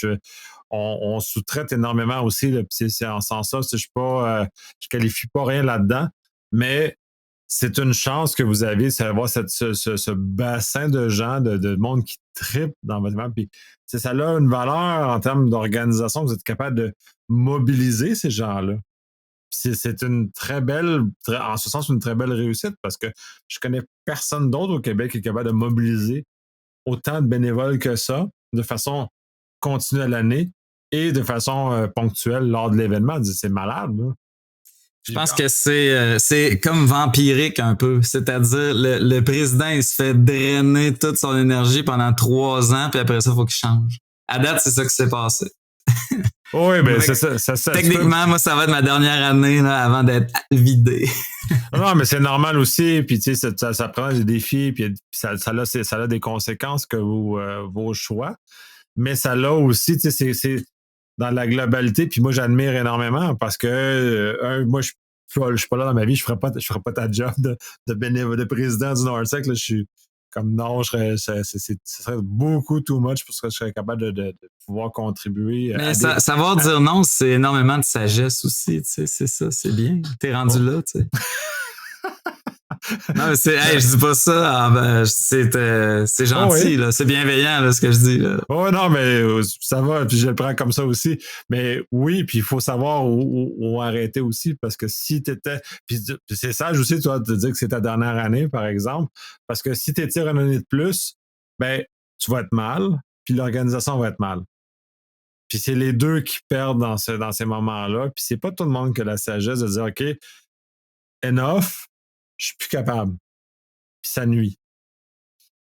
on sous-traite énormément aussi. Là, puis c'est en sens ça, je qualifie pas rien là-dedans, mais c'est une chance que vous avez, c'est d'avoir ce bassin de gens, de monde qui tripe dans votre événement. Puis ça a une valeur en termes d'organisation, vous êtes capable de mobiliser ces gens-là. C'est une très belle, en ce sens, une très belle réussite parce que je connais personne d'autre au Québec qui est capable de mobiliser autant de bénévoles que ça de façon continue à l'année et de façon ponctuelle lors de l'événement. C'est malade, là. Je pense que c'est comme vampirique un peu. C'est-à-dire, le président, il se fait drainer toute son énergie pendant 3 ans, puis après ça, il faut qu'il change. À date, c'est ça qui s'est passé. Oui, ben c'est ça. Techniquement, moi, ça va être ma dernière année là, avant d'être vidé. Non, mais c'est normal aussi. Puis, tu sais, ça prend des défis. Puis, ça a des conséquences que vos choix. Mais ça l'a aussi, tu sais, c'est dans la globalité. Puis, moi, j'admire énormément parce que, moi, je suis pas là dans ma vie. Je ferais pas ta job de président du Nortec. Là, je suis comme non, ce serait beaucoup too much pour ce que je serais capable de pouvoir contribuer Mais savoir dire non, c'est énormément de sagesse aussi, tu sais, c'est ça, c'est bien. T'es rendu là, tu sais. Non, mais je dis pas ça, c'est gentil, oui. là, c'est bienveillant, là, ce que je dis, là. Oh non, mais ça va, puis je le prends comme ça aussi. Mais oui, puis il faut savoir où arrêter aussi, parce que si t'étais... Puis c'est sage aussi, toi, de dire que c'est ta dernière année, par exemple, parce que si t'étires une année de plus, ben, tu vas être mal, puis l'organisation va être mal. Puis c'est les deux qui perdent dans ces moments-là, puis c'est pas tout le monde qui a la sagesse de dire, OK, enough, je suis plus capable. Puis ça nuit.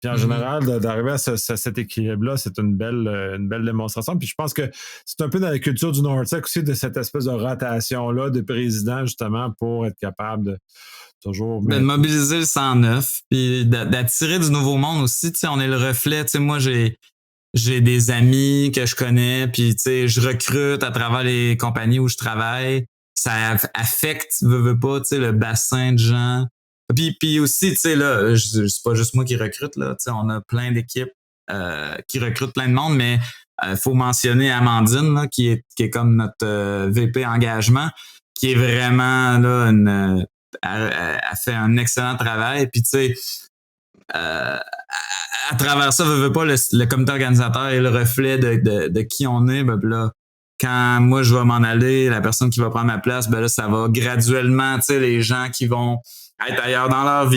Puis en général, d'arriver à cet équilibre-là, c'est une belle démonstration. Puis je pense que c'est un peu dans la culture du Nortec aussi, de cette espèce de rotation-là de président, justement, pour être capable de toujours De mobiliser le 109, puis d'attirer du nouveau monde aussi. Tu sais, on est le reflet. Tu sais, moi, j'ai des amis que je connais, puis tu sais, je recrute à travers les compagnies où je travaille. Ça affecte, veux pas, tu sais, le bassin de gens. Puis aussi, tu sais, là, c'est pas juste moi qui recrute, là. Tu sais, on a plein d'équipes qui recrutent plein de monde, mais faut mentionner Amandine, là, qui est comme notre VP engagement, qui est vraiment là elle fait un excellent travail. Puis tu sais, à travers ça, veut pas, le comité organisateur est le reflet de qui on est. Ben là, quand moi je vais m'en aller, la personne qui va prendre ma place, ben là, ça va graduellement, tu sais, les gens qui vont être ailleurs dans leur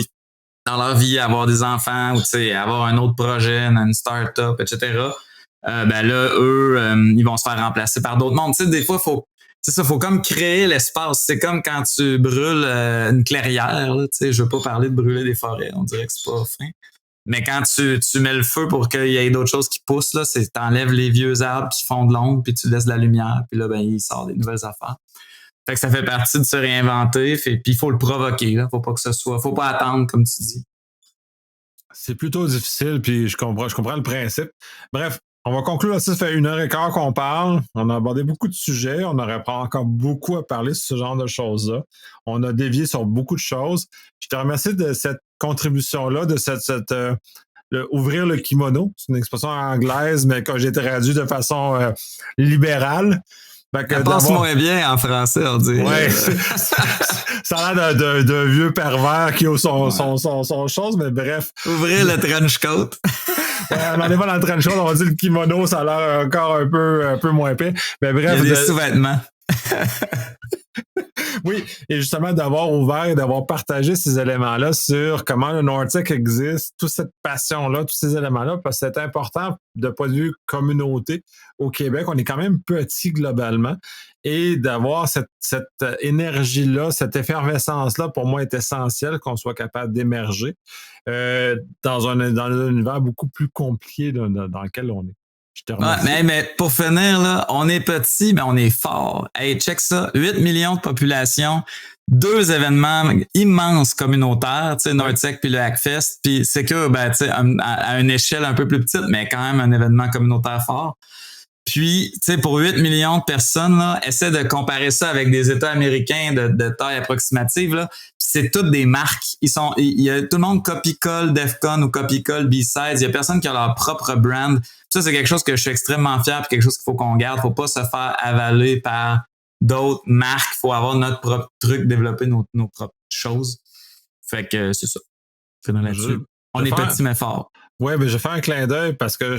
vie, avoir des enfants ou tu sais, avoir un autre projet, une start-up, etc. Ben là, eux, ils vont se faire remplacer par d'autres mondes. Tu sais, des fois, faut comme créer l'espace. C'est comme quand tu brûles une clairière. Là, tu sais, je veux pas parler de brûler des forêts. On dirait que c'est pas fin. Mais quand tu mets le feu pour qu'il y ait d'autres choses qui poussent, là, c'est t'enlèves les vieux arbres qui font de l'ombre, puis tu laisses de la lumière, puis là, ben, il sort des nouvelles affaires. Fait que ça fait partie de se réinventer, puis il faut le provoquer, là. Faut pas attendre, comme tu dis. C'est plutôt difficile, puis je comprends le principe. Bref, on va conclure là. Ça fait 1h15 qu'on parle. On a abordé beaucoup de sujets. On aurait pas encore beaucoup à parler sur ce genre de choses-là. On a dévié sur beaucoup de choses. Je te remercie de cette contribution-là, de ouvrir le kimono. C'est une expression anglaise, mais que j'ai traduit de façon libérale. Ça passe moins bien en français, on dit. Ouais, ça a l'air d'un vieux pervers qui a son chose, mais bref. Ouvrir le trench coat. On n'en est pas dans le trench coat, on va dire le kimono, ça a l'air encore un peu moins épais. Mais bref. Il y a des sous-vêtements. Oui, et justement d'avoir ouvert et d'avoir partagé ces éléments-là sur comment le Nortec existe, toute cette passion-là, tous ces éléments-là, parce que c'est important de point de vue communauté au Québec. On est quand même petit globalement. Et d'avoir cette énergie-là, cette effervescence-là, pour moi, est essentiel qu'on soit capable d'émerger dans un univers beaucoup plus compliqué dans lequel on est. Mais pour finir, là, on est petit, mais on est fort. Hey, check ça. 8 millions de population, 2 événements immenses communautaires, tu sais, Nortec puis le Hackfest. Puis c'est que, ben, tu sais, à une échelle un peu plus petite, mais quand même un événement communautaire fort. Puis, tu sais, pour 8 millions de personnes, là, essaie de comparer ça avec des États américains de taille approximative, là. Puis c'est toutes des marques. Il y a tout le monde copie-colle Defcon ou copie-colle B-Sides. Il y a personne qui a leur propre brand. Ça, c'est quelque chose que je suis extrêmement fier puis quelque chose qu'il faut qu'on garde. Faut pas se faire avaler par d'autres marques. Faut avoir notre propre truc, développer nos propres choses. Fait que c'est ça. C'est dans là-dessus. On est petit mais fort. Ouais, mais je vais faire un clin d'œil parce que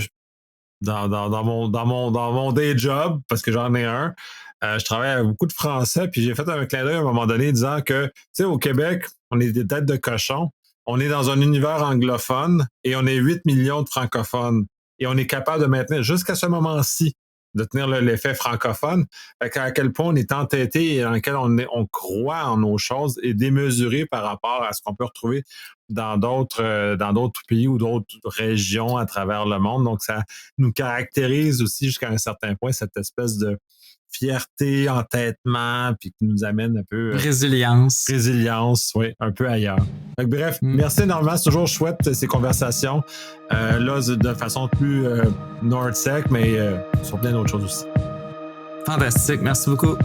dans mon day job, parce que j'en ai un, je travaille avec beaucoup de Français, puis j'ai fait un clin d'œil à un moment donné disant que, tu sais, au Québec, on est des têtes de cochon, on est dans un univers anglophone et on est 8 millions de francophones. Et on est capable de maintenir, jusqu'à ce moment-ci, de tenir l'effet francophone, à quel point on est entêté et dans lequel on croit en nos choses et démesuré par rapport à ce qu'on peut retrouver dans d'autres pays ou d'autres régions à travers le monde. Donc, ça nous caractérise aussi jusqu'à un certain point, cette espèce fierté, entêtement, puis qui nous amène un peu... Résilience, oui, un peu ailleurs. Donc, bref, merci énormément. C'est toujours chouette, ces conversations. Là, de façon plus NordSec, mais sur plein d'autres choses aussi. Fantastique, merci beaucoup.